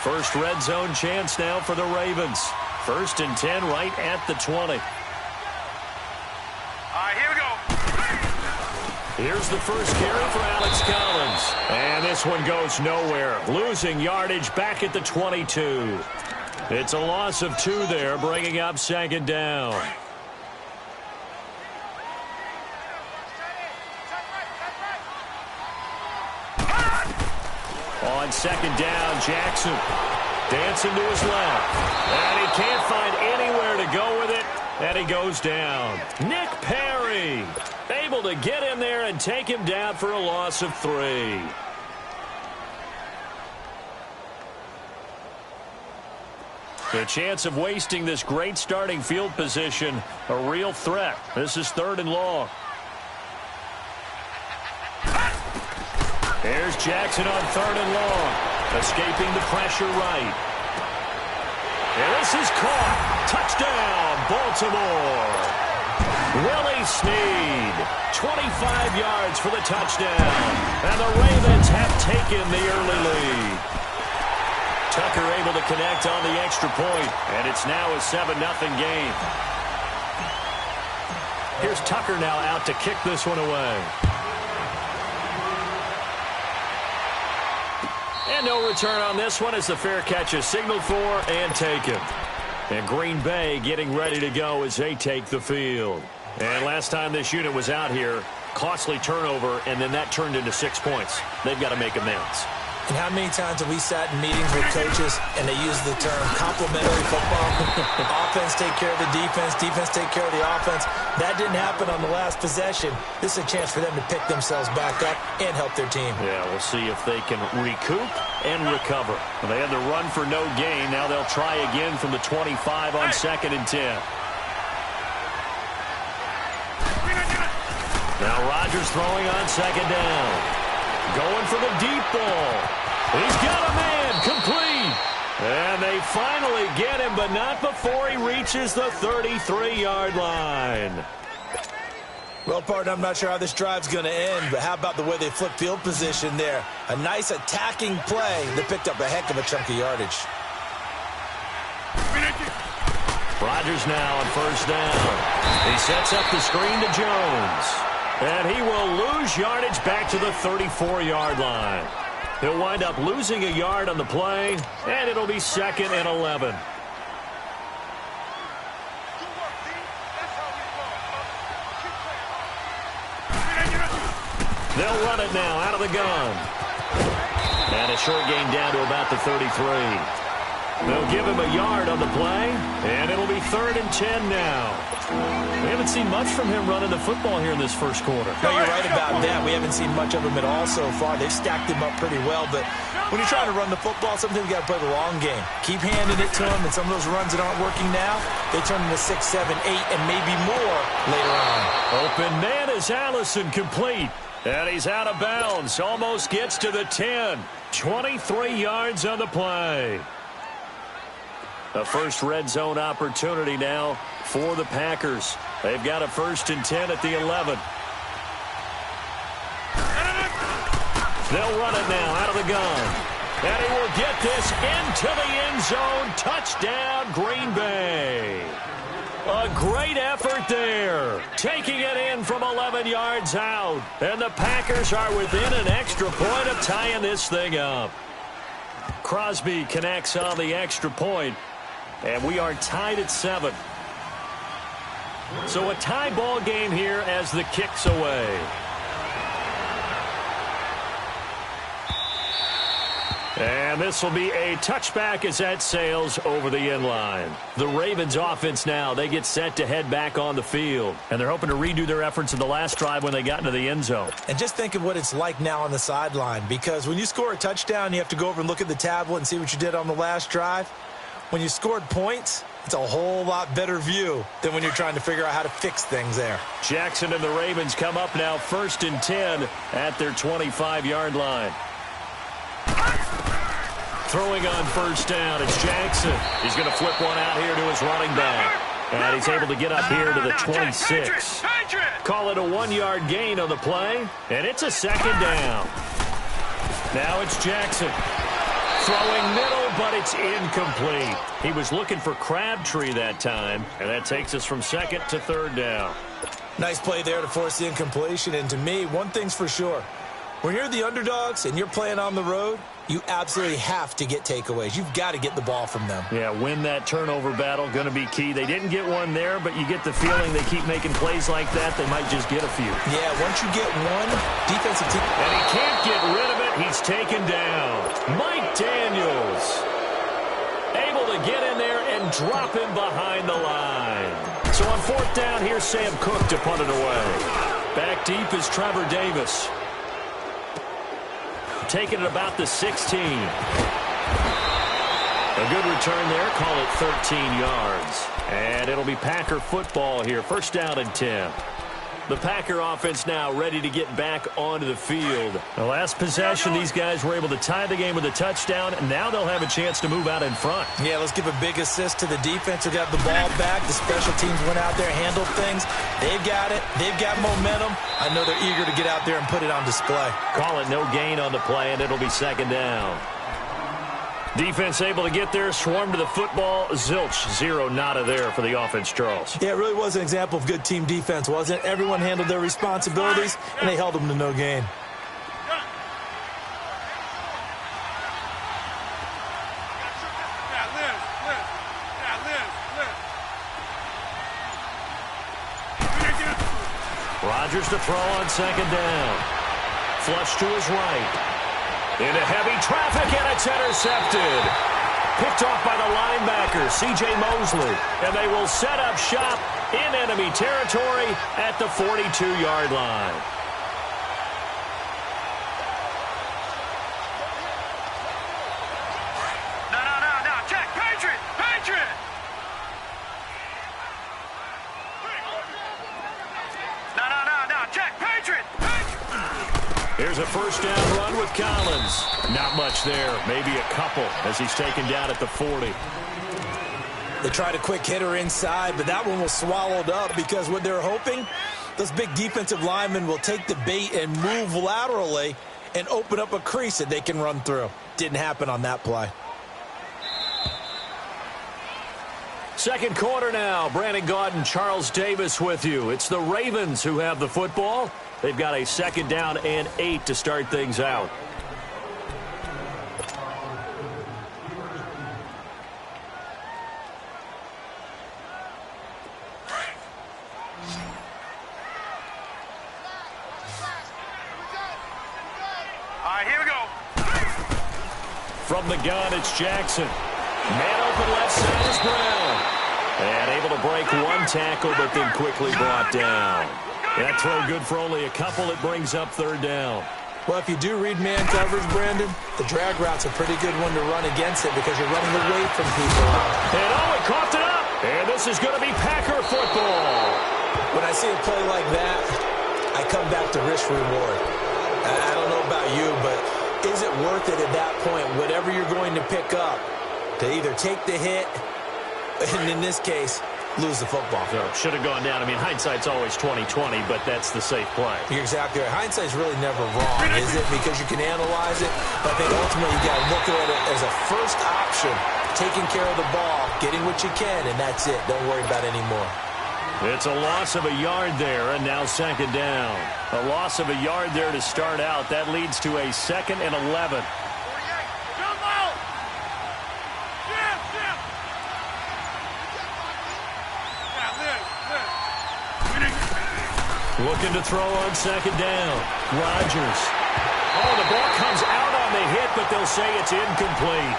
First red zone chance now for the Ravens. 1st and 10 right at the 20. All right, here we go. Here's the first carry for Alex Collins. And this one goes nowhere. Losing yardage back at the 22. It's a loss of 2 there, bringing up second down. On second down, Jackson dancing to his left. And he can't find anywhere to go with it. And he goes down. Nick Perry able to get in there and take him down for a loss of 3. The chance of wasting this great starting field position, a real threat. This is 3rd and long. Here's Jackson on 3rd and long. Escaping the pressure right. And this is caught. Touchdown, Baltimore. Willie Snead, 25 yards for the touchdown. And the Ravens have taken the early lead. Tucker able to connect on the extra point, and it's now a 7-0 game. Here's Tucker now out to kick this one away. And no return on this one as the fair catch is signaled for and taken. And Green Bay getting ready to go as they take the field. And last time this unit was out here, costly turnover, and then that turned into 6 points. They've got to make amends. And how many times have we sat in meetings with coaches and they use the term complementary football? Offense take care of the defense, defense take care of the offense. That didn't happen on the last possession. This is a chance for them to pick themselves back up and help their team. Yeah, we'll see if they can recoup and recover. Well, they had the run for no gain. Now they'll try again from the 25 on 2nd and 10. Now Rodgers throwing on 2nd down. Going for the deep ball. He's got a man, complete. And they finally get him, but not before he reaches the 33-yard line. Well, partner, I'm not sure how this drive's going to end, but how about the way they flip field position there? A nice attacking play that picked up a heck of a chunk of yardage. Rodgers now on 1st down. He sets up the screen to Jones. And he will lose yardage back to the 34-yard line. He'll wind up losing a yard on the play, and it'll be 2nd and 11. They'll run it now out of the gun. And a short gain down to about the 33. They'll give him a yard on the play, and it'll be 3rd and 10 now. We haven't seen much from him running the football here in this first quarter. No, you're right about that. We haven't seen much of him at all so far. They've stacked him up pretty well, but when you're trying to run the football, sometimes you got to play the long game. Keep handing it to him, and some of those runs that aren't working now, they turn into 6, 7, 8, and maybe more later on. Open man is Allison, complete. And he's out of bounds. Almost gets to the 10. 23 yards on the play. The first red zone opportunity now for the Packers. They've got a 1st and 10 at the 11. They'll run it now out of the gun. And he will get this into the end zone. Touchdown, Green Bay. A great effort there. Taking it in from 11 yards out. And the Packers are within an extra point of tying this thing up. Crosby connects on the extra point. And we are tied at 7. So a tie ball game here as the kick's away. And this will be a touchback as that sails over the end line. The Ravens offense now, they get set to head back on the field. And they're hoping to redo their efforts in the last drive when they got into the end zone. And just think of what it's like now on the sideline. Because when you score a touchdown, you have to go over and look at the tablet and see what you did on the last drive. When you scored points, it's a whole lot better view than when you're trying to figure out how to fix things there. Jackson and the Ravens come up now 1st and 10 at their 25-yard line. Throwing on 1st down, it's Jackson. He's going to flip one out here to his running back. And he's able to get up here to the 26. Call it a 1-yard gain on the play. And it's a 2nd down. Now it's Jackson. Throwing middle, but it's incomplete. He was looking for Crabtree that time. And that takes us from 2nd to 3rd down. Nice play there to force the incompletion. And to me, one thing's for sure. When you're the underdogs and you're playing on the road, you absolutely have to get takeaways. You've got to get the ball from them. Yeah, win that turnover battle, going to be key. They didn't get one there, but you get the feeling they keep making plays like that, they might just get a few. Yeah, once you get one, defensive team. And he can't get rid of it. He's taken down. Mike Daniels able to get in there and drop him behind the line. So on 4th down, here's Sam Cook to punt it away. Back deep is Trevor Davis. Taking it about the 16. A good return there. Call it 13 yards. And it'll be Packer football here. 1st down and 10. The Packer offense now ready to get back onto the field. The last possession, these guys were able to tie the game with a touchdown, and now they'll have a chance to move out in front. Yeah, let's give a big assist to the defense who got the ball back. The special teams went out there, handled things. They've got it. They've got momentum. I know they're eager to get out there and put it on display. Call it no gain on the play, and it'll be second down. Defense able to get there, swarm to the football. Zilch, zero, nada there for the offense, Charles. Yeah, it really was an example of good team defense, wasn't it? Everyone handled their responsibilities, and they held them to no gain. Rodgers to throw on second down. Flush to his right. Into heavy traffic, and it's intercepted. Picked off by the linebacker, C.J. Mosley. And they will set up shop in enemy territory at the 42-yard line. No. Check. Patriot. No. Check. Patriot. Here's a first down run with Collins. Not much there, maybe a couple as he's taken down at the 40. They tried a quick hitter inside, but that one was swallowed up because what they're hoping, those big defensive linemen will take the bait and move laterally and open up a crease that they can run through. Didn't happen on that play. Second quarter now. Brandon Gaudin, Charles Davis with you. It's the Ravens who have the football. They've got a second down and 8 to start things out. All right, here we go. From the gun, it's Jackson. Man open left side is Brown. And able to break one tackle, but then quickly brought down. That throw good for only a couple. It brings up third down. Well, if you do read man coverage, Brandon, the drag route's a pretty good one to run against it because you're running away from people. And he coughed it up. And this is going to be Packer football. When I see a play like that, I come back to risk reward. I don't know about you, but is it worth it at that point, whatever you're going to pick up, to either take the hit, and in this case, lose the football? So should have gone down. I mean, hindsight's always 20/20, but that's the safe play. You're exactly right. Hindsight's really never wrong, is it? Because you can analyze it, but I think ultimately you got to look at it as a first option, taking care of the ball, getting what you can, and that's it. Don't worry about any more. It's a loss of a yard there, and now second down. A loss of a yard there to start out. That leads to a 2nd and 11. Looking to throw on second down. Rodgers. Oh, the ball comes out on the hit, but they'll say it's incomplete.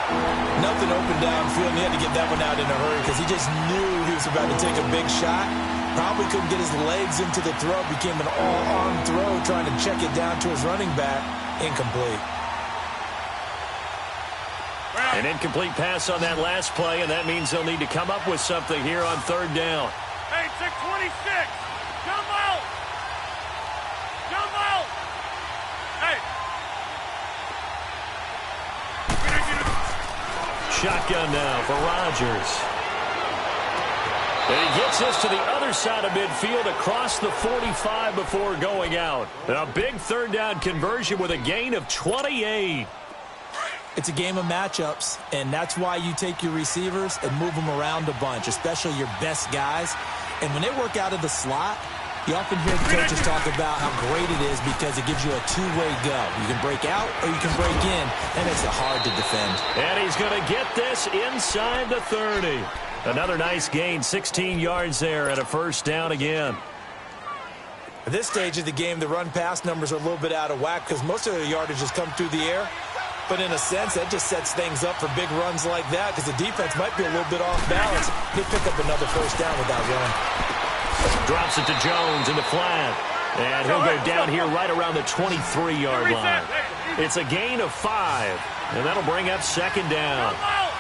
Nothing open downfield, and he had to get that one out in a hurry because he just knew he was about to take a big shot. Probably couldn't get his legs into the throw. Became an all-arm throw, trying to check it down to his running back. Incomplete. An incomplete pass on that last play, and that means they'll need to come up with something here on third down. Hey, 626. Jump out. Jump out. Hey. Shotgun now for Rodgers. And he gets this to the other side of midfield across the 45 before going out. A big third down conversion with a gain of 28. It's a game of matchups, and that's why you take your receivers and move them around a bunch, especially your best guys. And when they work out of the slot, you often hear the coaches talk about how great it is because it gives you a two-way go. You can break out or you can break in. That makes it hard to defend. And he's going to get this inside the 30. Another nice gain, 16 yards there, and a first down again. At this stage of the game, the run-pass numbers are a little bit out of whack because most of their yardage has come through the air. But in a sense, that just sets things up for big runs like that because the defense might be a little bit off balance. They pick up another first down with that run. Drops it to Jones in the flat. And he'll go down here right around the 23-yard line. It's a gain of 5. And that'll bring up second down.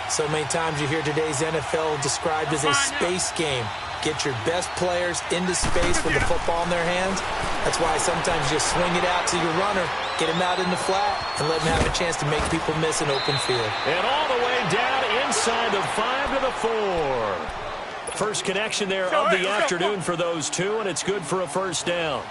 So many times you hear today's NFL described as a space game. get your best players into space with the football in their hands. That's why sometimes you just swing it out to your runner, get him out in the flat, and let him have a chance to make people miss an open field. And all the way down inside the 5 to the 4. First connection there of the afternoon for those two, and it's good for a first down.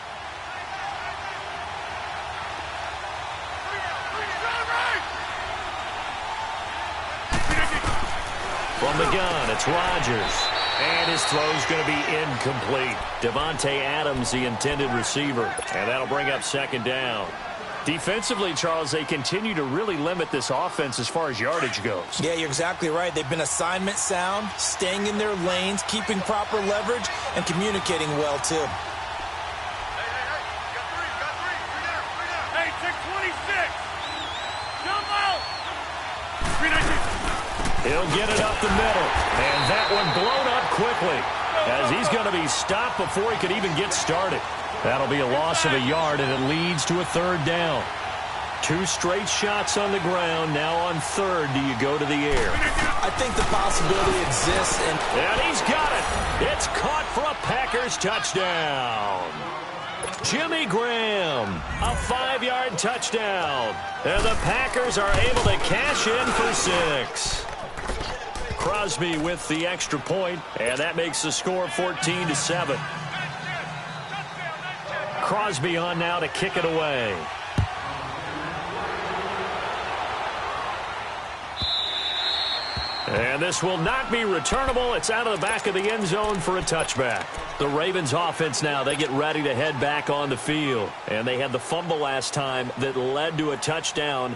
From the gun, it's Rodgers. And his throw's going to be incomplete. Devontae Adams, the intended receiver. And that'll bring up second down. Defensively, Charles, they continue to really limit this offense as far as yardage goes. Yeah, you're exactly right. They've been assignment sound, staying in their lanes, keeping proper leverage, and communicating well, too. Hey, 626. Jump out. 319. He'll get it up the middle. And that one blown up quickly as he's going to be stopped before he could even get started. That'll be a loss of a yard, and it leads to a third down. 2 straight shots on the ground. Now on third, do you go to the air? I think the possibility exists. And he's got it. It's caught for a Packers touchdown. Jimmy Graham, a 5-yard touchdown. And the Packers are able to cash in for 6. Crosby with the extra point, and that makes the score 14-7. Crosby on now to kick it away. And this will not be returnable. It's out of the back of the end zone for a touchback. The Ravens offense now, they get ready to head back on the field. And they had the fumble last time that led to a touchdown.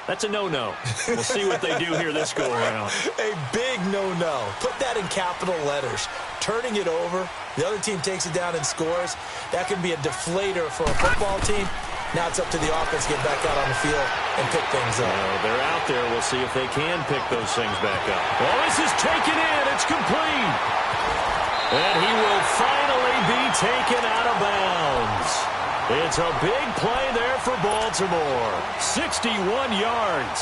That's a no-no. We'll see what they do here this go-around. A big no-no. Put that in capital letters. Turning it over, the other team takes it down and scores. That can be a deflator for a football team. Now it's up to the offense to get back out on the field and pick things up. They're out there. We'll see if they can pick those things back up. Well, this is taken in. It's complete. And he will finally be taken out of bounds. It's a big play there for Baltimore. 61 yards.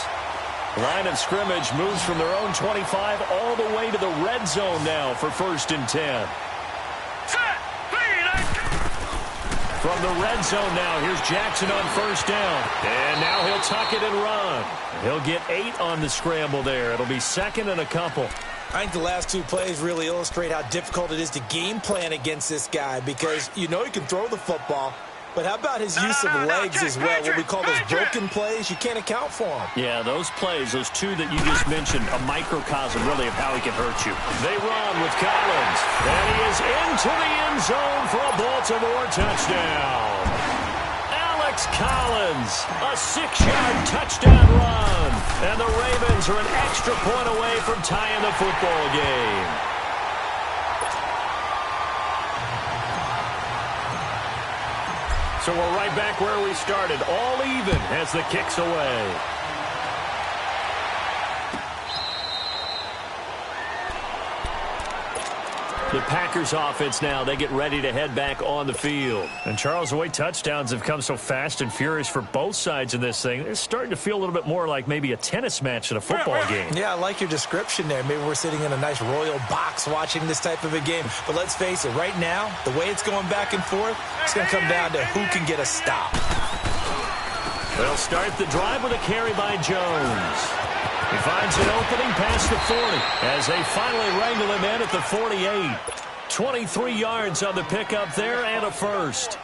Line of scrimmage moves from their own 25 all the way to the red zone now for 1st and 10. From the red zone now, here's Jackson on 1st down. And now he'll tuck it and run. He'll get 8 on the scramble there. It'll be 2nd and a couple. I think the last 2 plays really illustrate how difficult it is to game plan against this guy because you know he can throw the football. But how about his use of legs as well? What we call those broken plays, you can't account for them. Yeah, those plays, those 2 that you just mentioned, a microcosm really of how he can hurt you. They run with Collins. And he is into the end zone for a Baltimore touchdown. Alex Collins, a 6-yard touchdown run. And the Ravens are an extra point away from tying the football game. So we're right back where we started, all even as the kick's away. The Packers offense now, they get ready to head back on the field. And Charles, the way touchdowns have come so fast and furious for both sides in this thing, it's starting to feel a little bit more like maybe a tennis match at a football game. Yeah, I like your description there. Maybe we're sitting in a nice royal box watching this type of a game. But let's face it, right now, the way it's going back and forth, it's going to come down to who can get a stop. They'll start the drive with a carry by Jones. He finds an opening past the 40 as they finally wrangle him in at the 48. 23 yards on the pickup there and a first.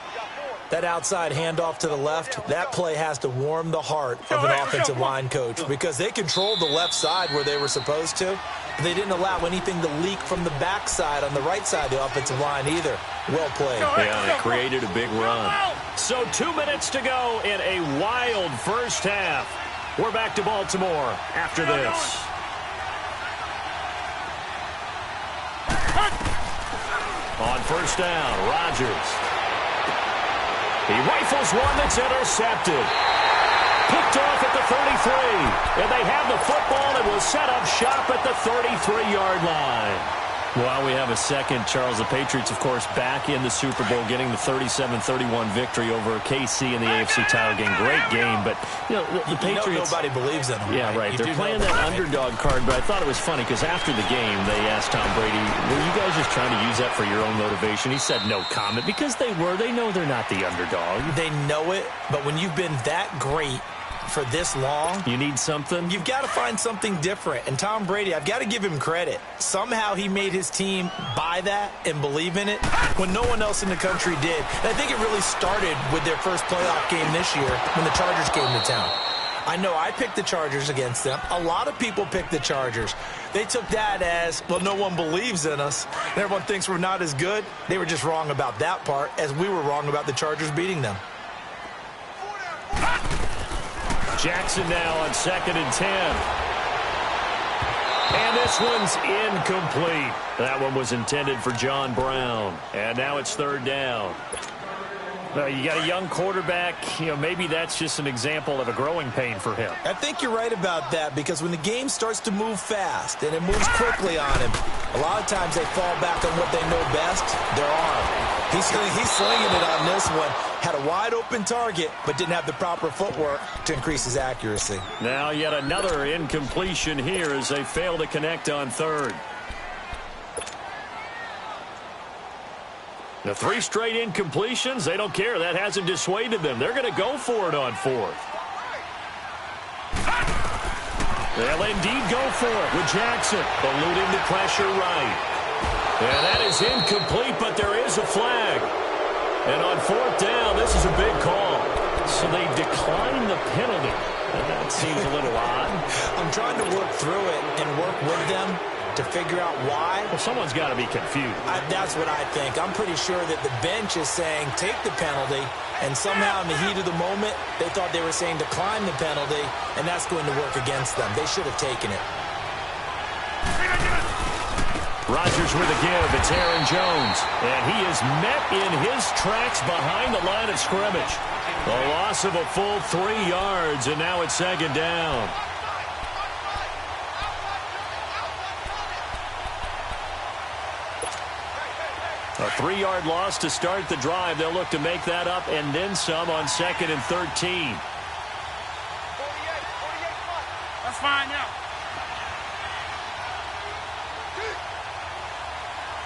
That outside handoff to the left, that play has to warm the heart of an offensive line coach because they controlled the left side where they were supposed to. They didn't allow anything to leak from the backside on the right side of the offensive line either. Well played. Yeah, they created a big run. So 2 minutes to go in a wild first half. We're back to Baltimore after this. On 1st down, Rodgers. He rifles one that's intercepted. Picked off at the 33. And they have the football and will set up shop at the 33-yard line. While we have a second, Charles, the Patriots, of course, back in the Super Bowl, getting the 37-31 victory over KC in the AFC title game. Great game, but, the Patriots... nobody believes in them. Yeah, right. They're playing that underdog card, but I thought it was funny because after the game, they asked Tom Brady, were you guys just trying to use that for your own motivation? He said no comment because they were. They know they're not the underdog. They know it, but when you've been that great for this long, you need something. You've got to find something different. And Tom Brady, I've got to give him credit. Somehow he made his team buy that and believe in it when no one else in the country did. And I think it really started with their first playoff game this year when the Chargers came to town. I know I picked the Chargers against them. A lot of people picked the Chargers. They took that as, well, no one believes in us. And everyone thinks we're not as good. They were just wrong about that part, as we were wrong about the Chargers beating them. Jackson now on 2nd and 10. And this one's incomplete. That one was intended for John Brown. And now it's 3rd down. You got a young quarterback. Maybe that's just an example of a growing pain for him. I think you're right about that because when the game starts to move fast and it moves quickly on him, a lot of times they fall back on what they know best, their arm. He's slinging it on this one. Had a wide-open target, but didn't have the proper footwork to increase his accuracy. Now yet another incompletion here as they fail to connect on 3rd. The 3 straight incompletions, they don't care. That hasn't dissuaded them. They're going to go for it on 4th. They'll indeed go for it with Jackson, eluding the pressure right. And that is incomplete, but there is a flag. And on 4th down, this is a big call. So they decline the penalty. That seems a little odd. I'm trying to work through it and work with them to figure out why. Well, someone's got to be confused. That's what I think. I'm pretty sure that the bench is saying take the penalty, and somehow in the heat of the moment, they thought they were saying decline the penalty, and that's going to work against them. They should have taken it. Rodgers with a give. It's Aaron Jones. And he is met in his tracks behind the line of scrimmage. A loss of a full 3 yards, and now it's 2nd down. A 3-yard loss to start the drive. They'll look to make that up and then some on 2nd and 13. 48. That's fine now.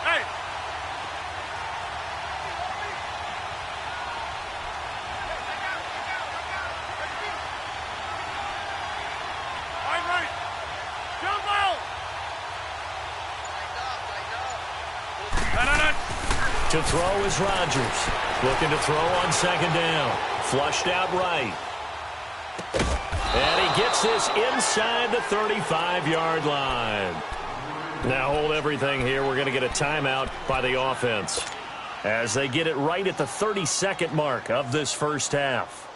Hey. Right. Jump out. To throw is Rodgers. Looking to throw on 2nd down. Flushed out right. And he gets this inside the 35-yard line. Now hold everything here. We're going to get a timeout by the offense as they get it right at the 32nd mark of this first half.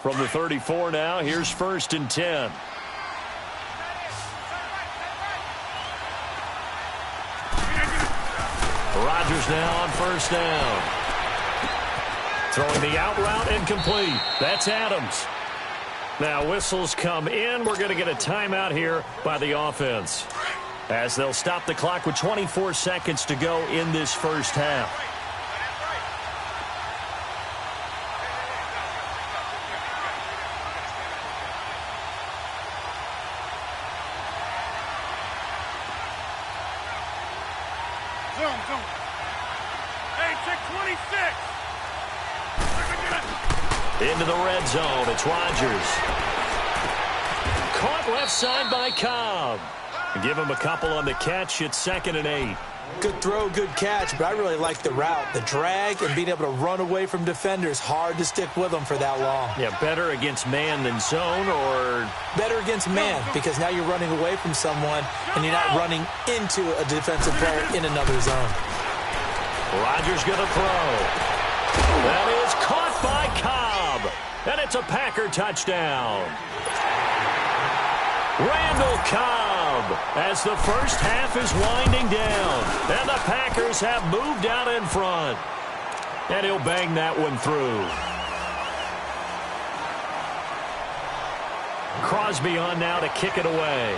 From the 34 now, here's 1st and 10. Rodgers now on 1st down. Throwing the out route incomplete. That's Adams. Now whistles come in. We're going to get a timeout here by the offense as they'll stop the clock with 24 seconds to go in this first half. Hey, check 26. Into the red zone. It's Rodgers. Caught left side by Cobb. Give him a couple on the catch. It's 2nd and 8. Good throw, good catch, but I really like the route. The drag and being able to run away from defenders. Hard to stick with them for that long. Yeah, better against man than zone, or? Better against man, because now you're running away from someone and you're not running into a defensive player in another zone. Rodgers going to throw. That is caught by Cobb. And it's a Packer touchdown. Randall Cobb as the first half is winding down. And the Packers have moved out in front. And he'll bang that one through. Crosby on now to kick it away.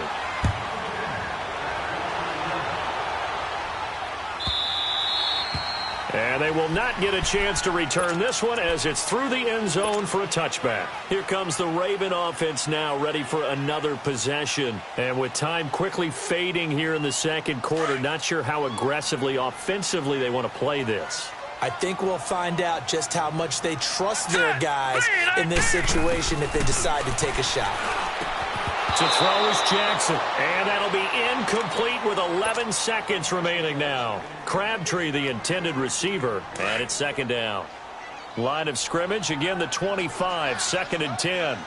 And they will not get a chance to return this one as it's through the end zone for a touchback. Here comes the Raven offense now, ready for another possession. And with time quickly fading here in the second quarter, not sure how aggressively, offensively they want to play this. I think we'll find out just how much they trust their guys in this situation if they decide to take a shot. To throw is Jackson, and that'll be incomplete with 11 seconds remaining now. Crabtree, the intended receiver, and it's second down. Line of scrimmage, again the 25, 2nd and 10.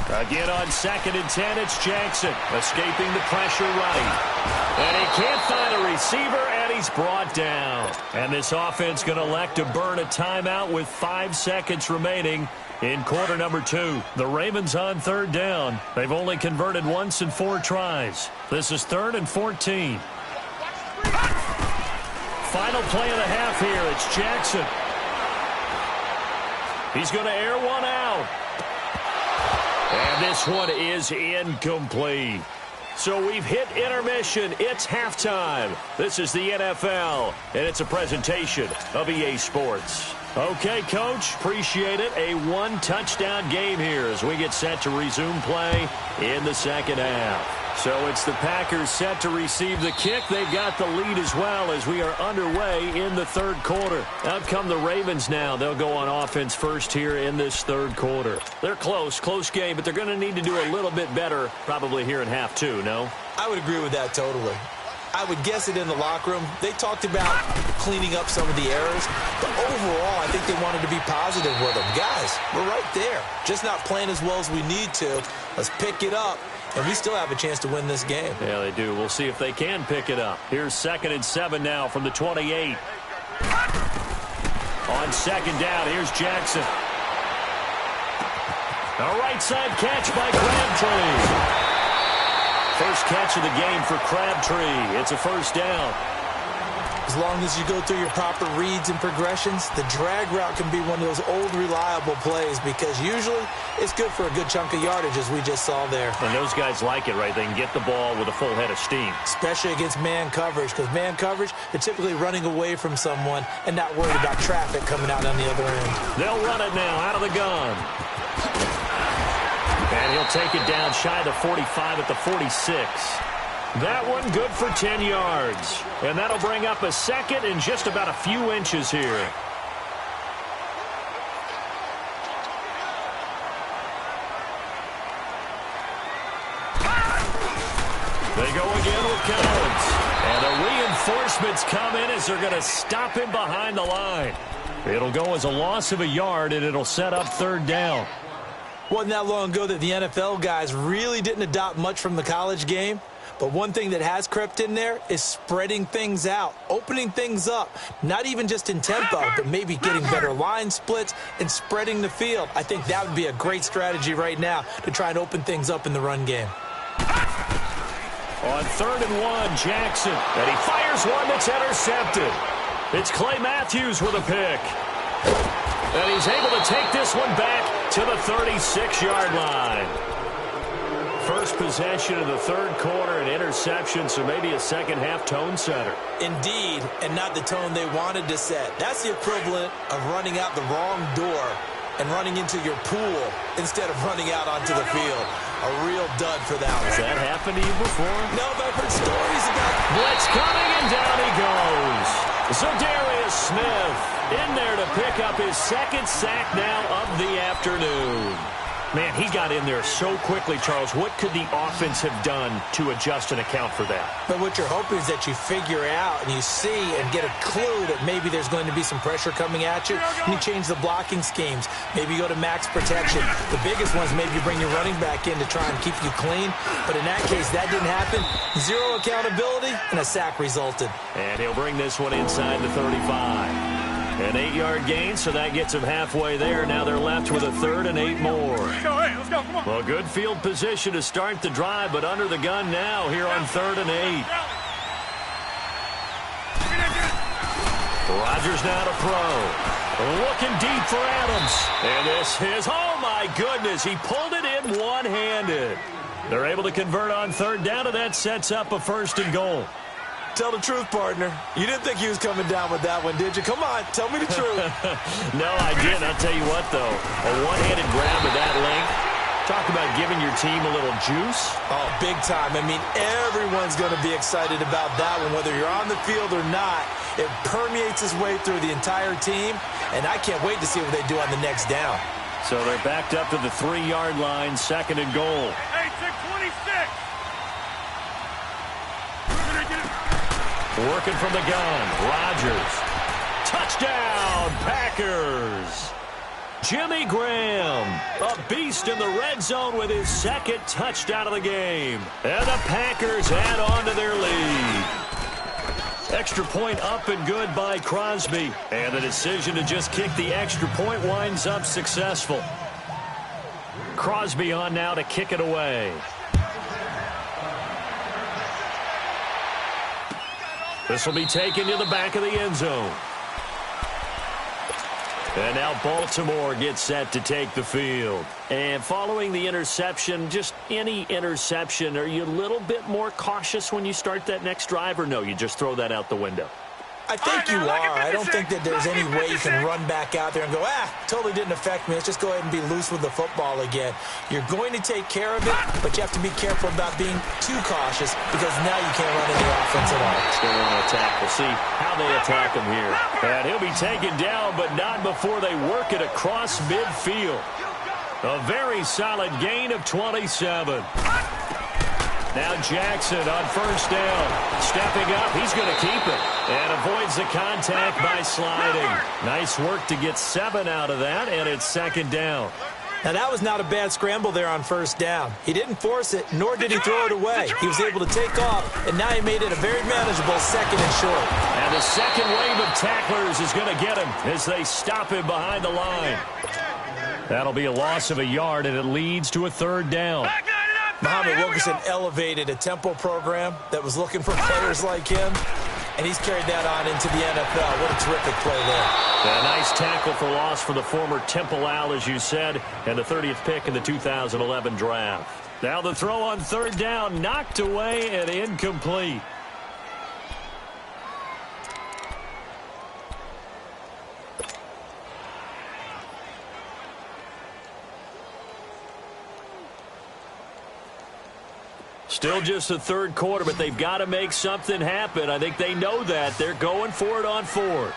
Again on 2nd and 10, it's Jackson, escaping the pressure right. And he can't find a receiver, and he's brought down. And this offense going to elect to burn a timeout with 5 seconds remaining in quarter number 2. The Ravens on 3rd down. They've only converted once in 4 tries. This is 3rd and 14. Final play of the half here. It's Jackson. He's going to air one out. And this one is incomplete. So we've hit intermission. It's halftime. This is the NFL, and it's a presentation of EA Sports. Okay, Coach, appreciate it. A 1-touchdown game here as we get set to resume play in the second half. So it's the Packers set to receive the kick. They've got the lead as well as we are underway in the third quarter. Out come the Ravens now. They'll go on offense first here in this third quarter. They're close game, but they're going to need to do a little bit better probably here in half 2, no? I would agree with that totally. I would guess it in the locker room. They talked about cleaning up some of the errors, but overall, I think they wanted to be positive with them. Guys, we're right there. Just not playing as well as we need to. Let's pick it up, and we still have a chance to win this game. Yeah, they do. We'll see if they can pick it up. Here's 2nd and 7 now from the 28. On 2nd down, here's Jackson. A right side catch by Crabtree. First catch of the game for Crabtree. It's a first down. As long as you go through your proper reads and progressions, the drag route can be one of those old reliable plays because usually it's good for a good chunk of yardage as we just saw there. And those guys like it, right? They can get the ball with a full head of steam. Especially against man coverage because man coverage, they're typically running away from someone and not worried about traffic coming out on the other end. They'll run it now out of the gun. And he'll take it down shy of the 45 at the 46. That one good for 10 yards. And that'll bring up a second in just about a few inches here. They go again with Collins. And the reinforcements come in as they're going to stop him behind the line. It'll go as a loss of a yard, and it'll set up 3rd down. Wasn't that long ago that the NFL guys really didn't adopt much from the college game. But one thing that has crept in there is spreading things out, opening things up, not even just in tempo, but maybe getting better line splits and spreading the field. I think that would be a great strategy right now to try and open things up in the run game. On 3rd and 1, Jackson, and he fires one that's intercepted. It's Clay Matthews with a pick. And he's able to take this one back to the 36-yard line. First possession of the third quarter, an interception, so maybe a second-half tone setter. Indeed, and not the tone they wanted to set. That's the equivalent of running out the wrong door and running into your pool instead of running out onto the field. A real dud for that one. Has that happened to you before? No, but I've heard stories about blitz coming, and down he goes. Za'Darius Smith in there to pick up his 2nd sack now of the afternoon. Man, he got in there so quickly, Charles. What could the offense have done to adjust and account for that? But what you're hoping is that you figure out and you see and get a clue that maybe there's going to be some pressure coming at you. And you change the blocking schemes. Maybe you go to max protection. The biggest ones, maybe you bring your running back in to try and keep you clean. But in that case, that didn't happen. 0 accountability, and a sack resulted. And he'll bring this one inside the 35. An 8-yard gain, so that gets them halfway there. Now they're left with a 3rd and 8 more. Let's go, come on. Well, good field position to start the drive, but under the gun now here on 3rd and 8. Rodgers now to throw. Looking deep for Adams. And this is, oh my goodness, he pulled it in one-handed. They're able to convert on 3rd down, and that sets up a 1st and goal. Tell the truth, partner. You didn't think he was coming down with that one, did you? Come on, tell me the truth. No, I didn't. I'll tell you what, though. A one-handed grab at that length. Talk about giving your team a little juice. Oh, big time. I mean, everyone's going to be excited about that one, whether you're on the field or not. It permeates its way through the entire team, and I can't wait to see what they do on the next down. So they're backed up to the 3-yard line, 2nd and goal. Hey, 626. Working from the gun, Rodgers. Touchdown, Packers. Jimmy Graham, a beast in the red zone with his 2nd touchdown of the game. And the Packers add on to their lead. Extra point up and good by Crosby. And the decision to just kick the extra point winds up successful. Crosby on now to kick it away. This will be taken to the back of the end zone. And now Baltimore gets set to take the field. And following the interception, just any interception, are you a little bit more cautious when you start that next drive, or no, you just throw that out the window? I think you are. I don't think that there's any way you can run back out there and go, totally didn't affect me. Let's just go ahead and be loose with the football again. You're going to take care of it, but you have to be careful about being too cautious because now you can't run any offense at all. Still on attack. We'll see how they attack him here. And he'll be taken down, but not before they work it across midfield. A very solid gain of 27. Now Jackson on 1st down. Stepping up, he's going to keep it. And avoids the contact by sliding. Nice work to get 7 out of that, and it's 2nd down. Now that was not a bad scramble there on 1st down. He didn't force it, nor did he throw it away. He was able to take off, and now he made it a very manageable 2nd and short. And the second wave of tacklers is going to get him as they stop him behind the line. That'll be a loss of a yard, and it leads to a 3rd down. Muhammad Wilkerson elevated a tempo program that was looking for players like him, and he's carried that on into the NFL. What a terrific play there. A nice tackle for loss for the former Temple Owl, as you said, and the 30th pick in the 2011 draft. Now the throw on 3rd down, knocked away and incomplete. Still just the 3rd quarter, but they've got to make something happen. I think they know that. They're going for it on 4th.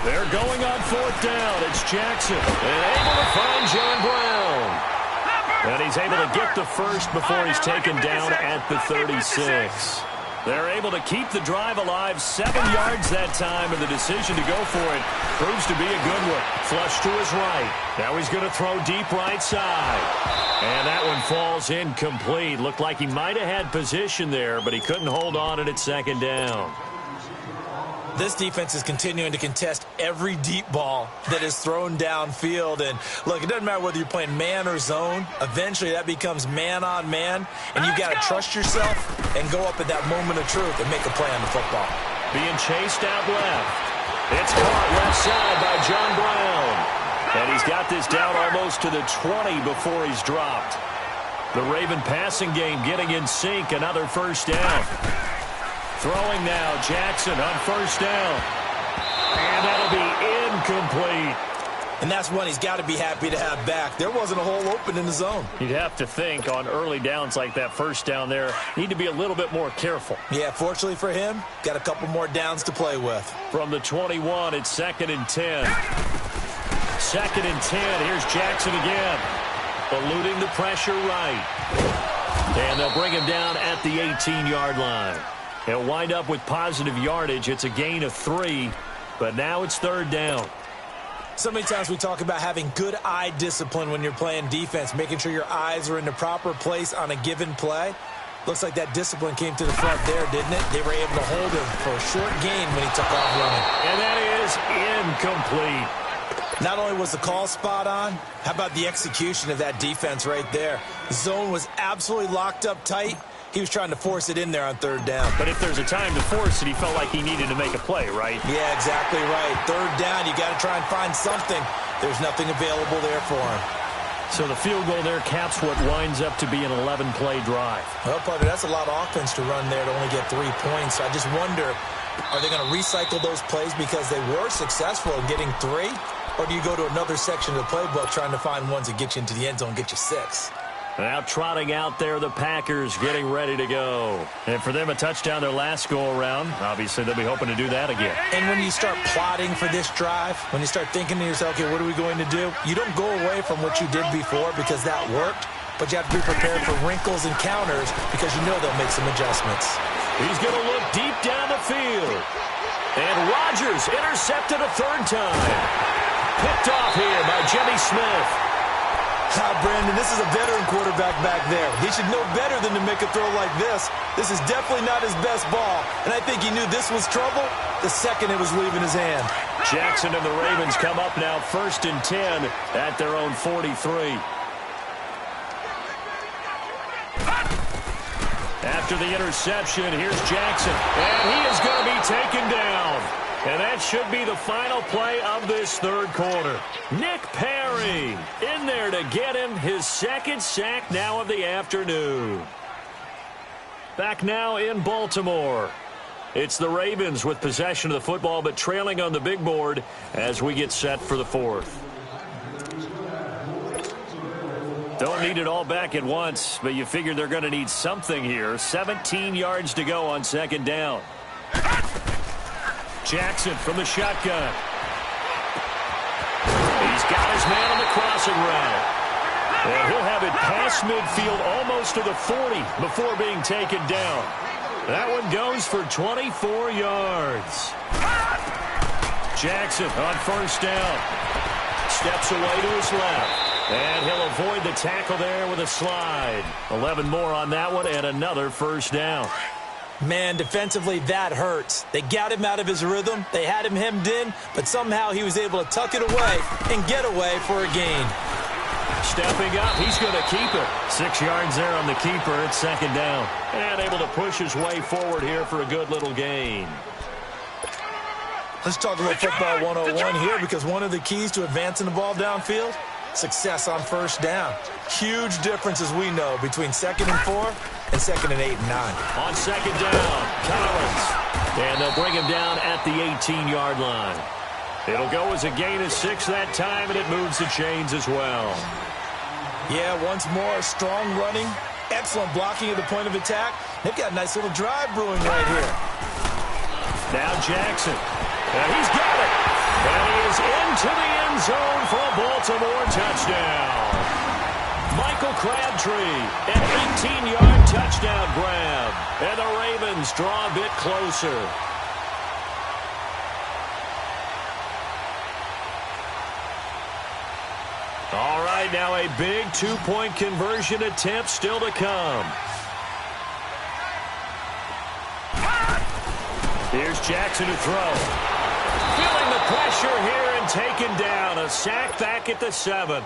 They're going on 4th down. It's Jackson. And able to find John Brown. And he's able to get the first before he's taken down at the 36. They're able to keep the drive alive, 7 yards that time, and the decision to go for it proves to be a good one. Flush to his right. Now he's going to throw deep right side. And that one falls incomplete. Looked like he might have had position there, but he couldn't hold on and it's 2nd down. This defense is continuing to contest every deep ball that is thrown downfield. And, look, it doesn't matter whether you're playing man or zone. Eventually, that becomes man-on-man. And you've got to trust yourself and go up at that moment of truth and make a play on the football. Being chased out left. It's caught left side by John Brown. And he's got this down almost to the 20 before he's dropped. The Raven passing game getting in sync. Another 1st down. Throwing now, Jackson on 1st down. And that'll be incomplete. And that's one he's got to be happy to have back. There wasn't a hole open in the zone. You'd have to think on early downs like that 1st down there, need to be a little bit more careful. Yeah, fortunately for him, got a couple more downs to play with. From the 21, it's 2nd and 10. 2nd and 10, here's Jackson again. Eluding the pressure right. And they'll bring him down at the 18-yard line. He'll wind up with positive yardage. It's a gain of 3, but now it's 3rd down. So many times we talk about having good eye discipline when you're playing defense, making sure your eyes are in the proper place on a given play. Looks like that discipline came to the front there, didn't it? They were able to hold him for a short gain when he took off running. And that is incomplete. Not only was the call spot on, how about the execution of that defense right there? The zone was absolutely locked up tight. He was trying to force it in there on 3rd down. But if there's a time to force it, he felt like he needed to make a play, right? Yeah, exactly right. 3rd down, you got to try and find something. There's nothing available there for him. So the field goal there caps what winds up to be an 11-play drive. Well, partner, that's a lot of offense to run there to only get 3 points. I just wonder, are they going to recycle those plays because they were successful in getting 3? Or do you go to another section of the playbook trying to find ones that get you into the end zone and get you 6? Now trotting out there, the Packers getting ready to go. And for them, a touchdown their last go-around. Obviously, they'll be hoping to do that again. And when you start plotting for this drive, when you start thinking to yourself, okay, what are we going to do? You don't go away from what you did before because that worked, but you have to be prepared for wrinkles and counters because you know they'll make some adjustments. He's going to look deep down the field. And Rodgers intercepted a 3rd time. Picked off here by Jimmy Smith. Brandon, this is a veteran quarterback back there. He should know better than to make a throw like this. This is definitely not his best ball, and I think he knew this was trouble the second it was leaving his hand. Jackson and the Ravens come up now 1st and 10 at their own 43. After the interception, here's Jackson, and he is going to be taken down. And that should be the final play of this 3rd quarter. Nick Perry in there to get him his 2nd sack now of the afternoon. Back now in Baltimore. It's the Ravens with possession of the football, but trailing on the big board as we get set for the 4th. Don't need it all back at once, but you figure they're going to need something here. 17 yards to go on 2nd down. Jackson from the shotgun. He's got his man on the crossing route. And he'll have it past midfield almost to the 40 before being taken down. That one goes for 24 yards. Jackson on 1st down. Steps away to his left. And he'll avoid the tackle there with a slide. 11 more on that one and another 1st down. Man, defensively, that hurts. They got him out of his rhythm. They had him hemmed in, but somehow he was able to tuck it away and get away for a gain. Stepping up, he's going to keep it. 6 yards there on the keeper. It's 2nd down. And able to push his way forward here for a good little gain. Let's talk a little football 101 here because one of the keys to advancing the ball downfield, success on 1st down. Huge difference, as we know, between 2nd and 4 and 2nd and 8 and 9. On 2nd down, Collins. And they'll bring him down at the 18-yard line. It'll go as a gain of 6 that time, and it moves the chains as well. Yeah, once more, strong running, excellent blocking at the point of attack. They've got a nice little drive brewing right here. Now Jackson. And he's got it. And he is into the end zone for a Baltimore touchdown. Michael Crabtree, an 18-yard touchdown grab. And the Ravens draw a bit closer. All right, now a big 2-point conversion attempt still to come. Here's Jackson to throw. Feeling the pressure here and taken down. A sack back at the 7.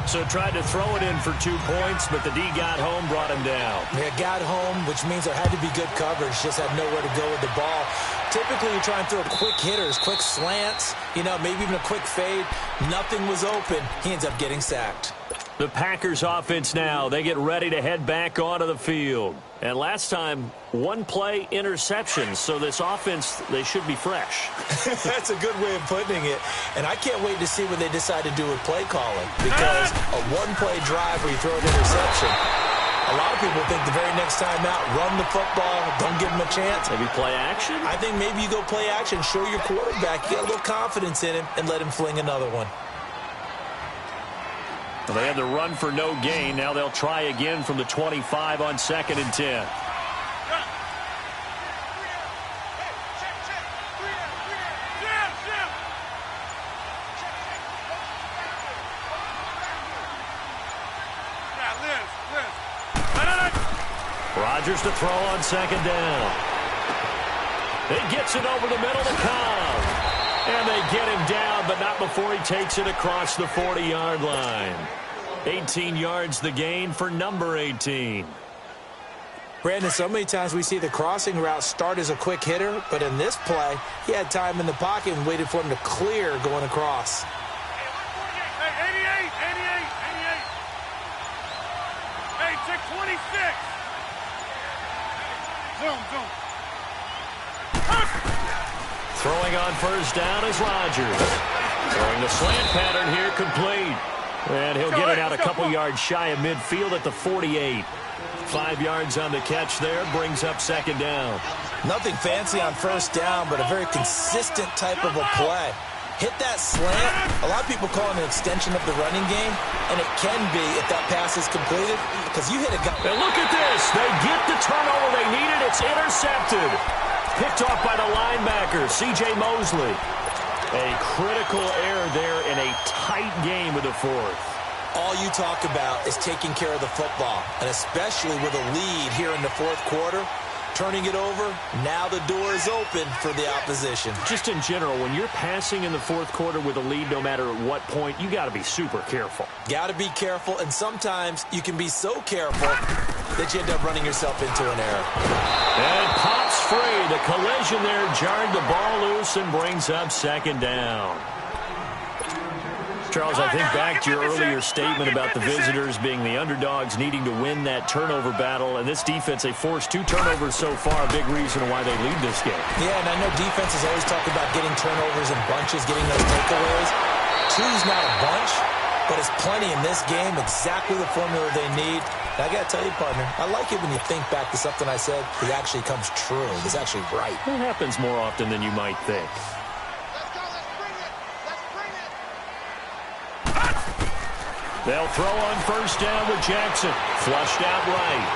So tried to throw it in for 2 points, but the D got home, brought him down. Yeah, got home, which means there had to be good coverage. Just had nowhere to go with the ball. Typically, you try and throw quick hitters, quick slants, maybe even a quick fade. Nothing was open. He ends up getting sacked. The Packers offense now, they get ready to head back onto the field. And last time, 1-play interception, so this offense, they should be fresh. That's a good way of putting it. And I can't wait to see what they decide to do with play calling. Because a 1-play drive where you throw an interception, a lot of people think the very next time out, run the football, don't give him a chance. Maybe play action? I think maybe you go play action, show your quarterback, you get a little confidence in him, and let him fling another one. Well, they had the run for no gain. Now they'll try again from the 25 on 2nd and 10. Rodgers to throw on 2nd down. He gets it over the middle to Cobb. And they get him down, but not before he takes it across the 40-yard line. 18 yards the gain for number 18. Brandon, so many times we see the crossing route start as a quick hitter, but in this play, he had time in the pocket and waited for him to clear going across. Check 26. Zoom. Throwing on first down is Rodgers. Throwing the slant pattern here, complete. And he'll get it out a couple yards shy of midfield at the 48. 5 yards on the catch there, brings up second down. Nothing fancy on first down, but a very consistent type of a play. Hit that slant. A lot of people call it an extension of the running game, and it can be if that pass is completed, because you hit a guy. And look at this. They get the turnover they needed. It's intercepted. Picked off by the linebacker, C.J. Mosley. A critical error there in a tight game of the fourth. All you talk about is taking care of the football, and especially with a lead here in the fourth quarter. Turning it over, now the door is open for the opposition. Just in general, when you're passing in the fourth quarter with a lead, no matter at what point, you got to be super careful. Got to be careful, and sometimes you can be so careful that you end up running yourself into an error. And pops free. The collision there jarred the ball loose and brings up second down. Charles, I think back to your earlier statement about the visitors being the underdogs needing to win that turnover battle. And this defense, they forced 2 turnovers so far, a big reason why they lead this game. Yeah, and I know defenses always talk about getting turnovers in bunches, getting those takeaways. 2's not a bunch, but it's plenty in this game, exactly the formula they need. And I got to tell you, partner, I like it when you think back to something I said that actually comes true. It's actually right. It happens more often than you might think. They'll throw on first down with Jackson. Flushed out right.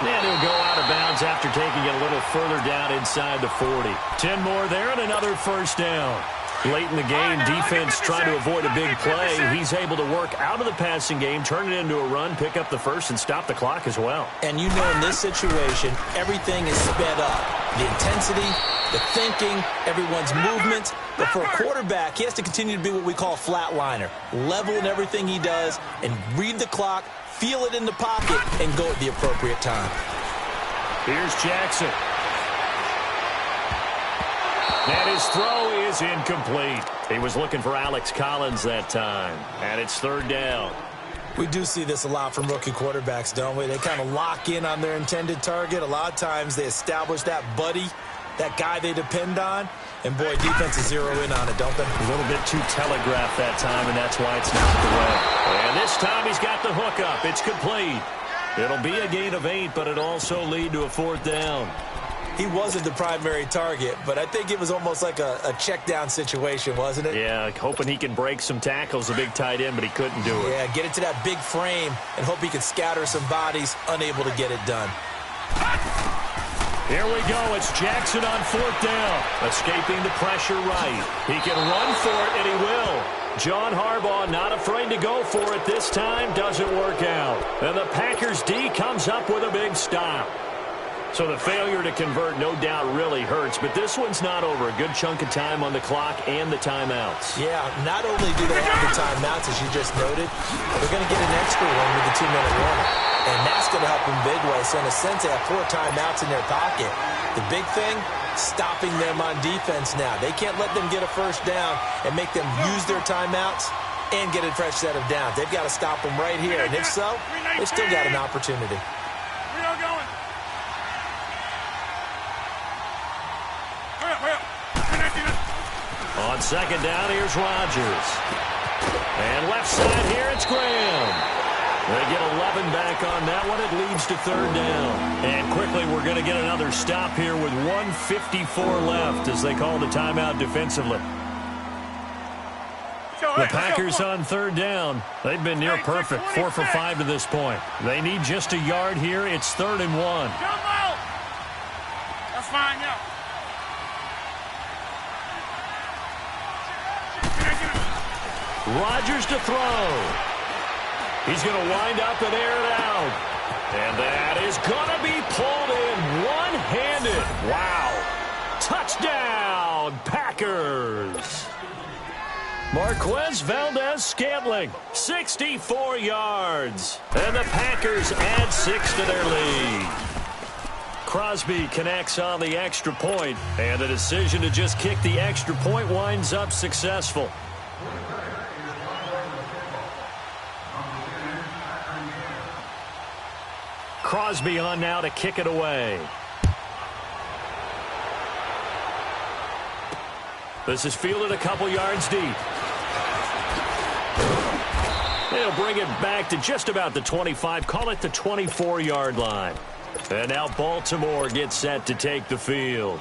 And he'll go out of bounds after taking it a little further down inside the 40. 10 more there and another first down. Late in the game, defense trying to avoid a big play. He's able to work out of the passing game, turn it into a run, pick up the first, and stop the clock as well. And you know in this situation, everything is sped up. The intensity, the thinking, everyone's movement. But for a quarterback, he has to continue to be what we call a flatliner. Level in everything he does and read the clock, feel it in the pocket, and go at the appropriate time. Here's Jackson. And his throw is incomplete. He was looking for Alex Collins that time. And it's third down. We do see this a lot from rookie quarterbacks, don't we? They kind of lock in on their intended target. A lot of times they establish that buddy, that guy they depend on. And, boy, defenses zero in on it, don't they? A little bit too telegraphed that time, and that's why it's knocked away. And this time he's got the hook up. It's complete. It'll be a gain of 8, but it'll also lead to a fourth down. He wasn't the primary target, but I think it was almost like a check down situation, wasn't it? Yeah, hoping he can break some tackles, a big tight end, but he couldn't do it. Yeah, get it to that big frame and hope he can scatter some bodies, unable to get it done. Here we go. It's Jackson on fourth down. Escaping the pressure right. He can run for it, and he will. John Harbaugh not afraid to go for it this time. Doesn't work out. And the Packers D comes up with a big stop. So the failure to convert no doubt really hurts, but this one's not over. A good chunk of time on the clock and the timeouts. Yeah, not only do they have the timeouts, as you just noted, they're going to get an extra one with the 2-minute warning. And that's going to help them big way. So in a sense, they have 4 timeouts in their pocket. The big thing, stopping them on defense now. They can't let them get a first down and make them use their timeouts and get a fresh set of downs. They've got to stop them right here. And if so, they've still got an opportunity. On second down, here's Rodgers. And left side here, it's Graham. They get 11 back on that one. It leads to third down. And quickly, we're going to get another stop here with 1:54 left as they call the timeout defensively. The Packers on third down. They've been near perfect, 4 for 5 to this point. They need just a yard here. It's 3rd and 1. That's fine, yeah. Rodgers to throw. He's going to wind up and air it out. And that is going to be pulled in one-handed. Wow. Touchdown, Packers. Marquez Valdez-Scantling, 64 yards. And the Packers add 6 to their lead. Crosby connects on the extra point, and the decision to just kick the extra point winds up successful. Crosby on now to kick it away. This is fielded a couple yards deep. They'll bring it back to just about the 25, call it the 24-yard line. And now Baltimore gets set to take the field.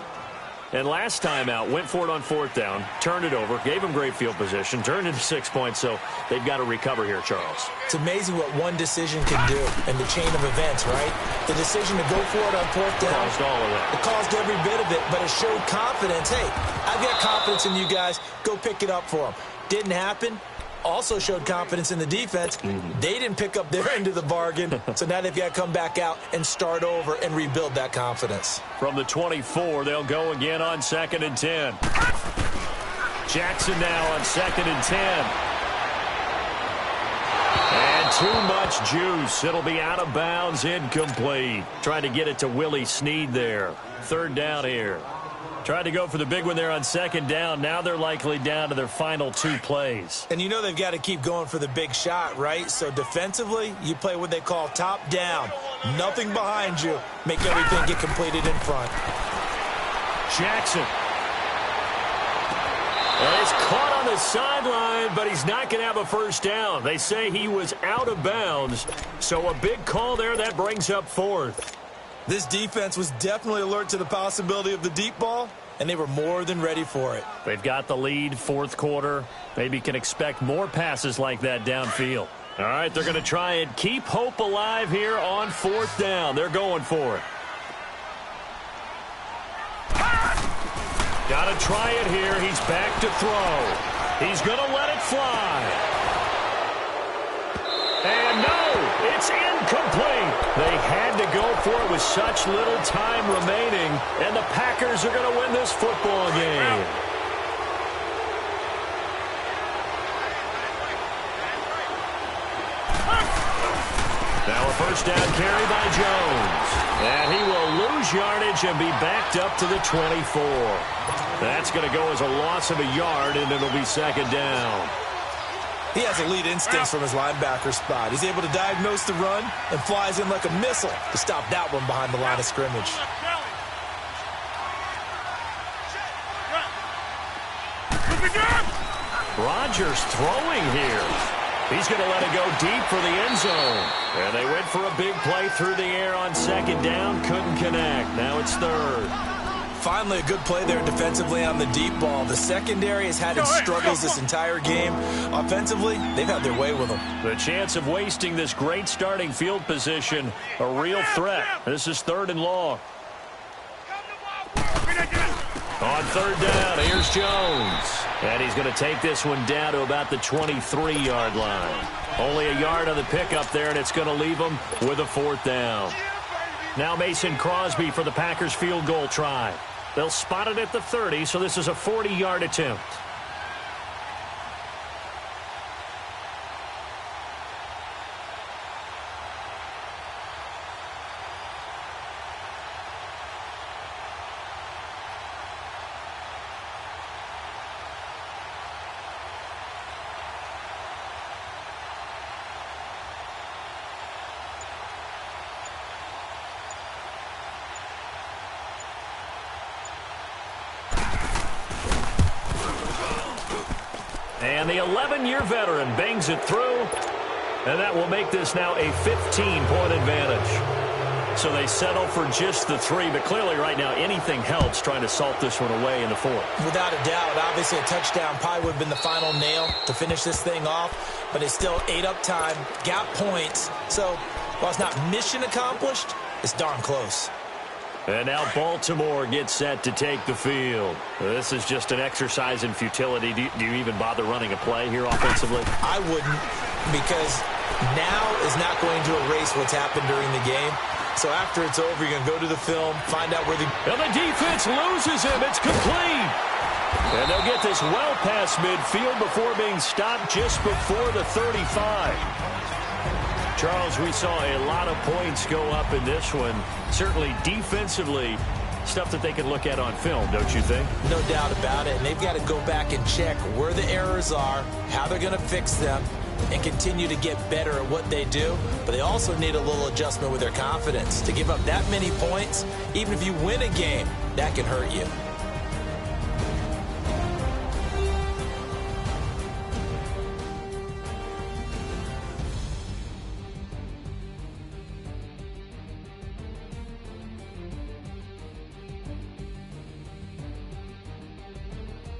And last time out, went for it on 4th down, turned it over, gave them great field position, turned it to 6 points, so they've got to recover here, Charles. It's amazing what one decision can do in the chain of events, right? The decision to go for it on 4th down. Caused all of that. It caused every bit of it, but it showed confidence. Hey, I've got confidence in you guys. Go pick it up for them. Didn't happen. Also showed confidence in the defense. They didn't pick up their end of the bargain, so now they've got to come back out and start over and rebuild that confidence. From the 24, they'll go again on 2nd and 10. Jackson now on 2nd and 10. And too much juice. It'll be out of bounds, incomplete. Trying to get it to Willie Snead there. 3rd down here. Tried to go for the big one there on 2nd down. Now they're likely down to their final 2 plays. And you know they've got to keep going for the big shot, right? So defensively, you play what they call top down. Nothing behind you. Make everything get completed in front. Jackson. And he's caught on the sideline, but he's not going to have a 1st down. They say he was out of bounds. So a big call there. That brings up 4th. This defense was definitely alert to the possibility of the deep ball, and they were more than ready for it. They've got the lead, 4th quarter. Maybe can expect more passes like that downfield. All right, they're going to try and keep hope alive here on 4th down. They're going for it. Got to try it here. He's back to throw. He's going to let it fly. And no, it's incomplete. They had to go for it with such little time remaining, and the Packers are going to win this football game. Now a 1st down carry by Jones. And he will lose yardage and be backed up to the 24. That's going to go as a loss of a yard, and it'll be 2nd down. He has elite instincts from his linebacker spot. He's able to diagnose the run and flies in like a missile to stop that one behind the line of scrimmage. Rodgers throwing here. He's going to let it go deep for the end zone. And they went for a big play through the air on 2nd down. Couldn't connect. Now it's 3rd. Finally, a good play there defensively on the deep ball. The secondary has had its struggles this entire game. Offensively, they've had their way with them. The chance of wasting this great starting field position, a real threat. This is 3rd and long. On 3rd down, here's Jones. And he's going to take this one down to about the 23-yard line. Only a yard on the pickup there, and it's going to leave him with a 4th down. Now Mason Crosby for the Packers field goal try. They'll spot it at the 30, so this is a 40-yard attempt. And the 11-year veteran bangs it through. And that will make this now a 15-point advantage. So they settle for just the 3, but clearly right now anything helps trying to salt this one away in the 4th. Without a doubt, obviously a touchdown probably would have been the final nail to finish this thing off, but it's still ate up time, got points. So while it's not mission accomplished, it's darn close. And now Baltimore gets set to take the field. This is just an exercise in futility. Do you even bother running a play here offensively? I wouldn't, because now is not going to erase what's happened during the game. So after it's over, you're going to go to the film, find out where the... And the defense loses him. It's complete. And they'll get this well past midfield before being stopped just before the 35. Charles, we saw a lot of points go up in this one. Certainly defensively, stuff that they can look at on film, don't you think? No doubt about it. And they've got to go back and check where the errors are, how they're going to fix them. and continue to get better at what they do, but they also need a little adjustment with their confidence. To give up that many points, even if you win a game, that can hurt you.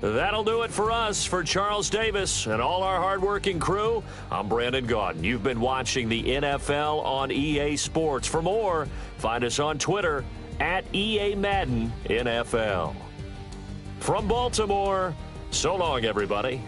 That'll do it for us. For Charles Davis and all our hardworking crew, I'm Brandon Gaudin. You've been watching the NFL on EA Sports. For more, find us on Twitter at EA Madden NFL. From Baltimore, so long, everybody.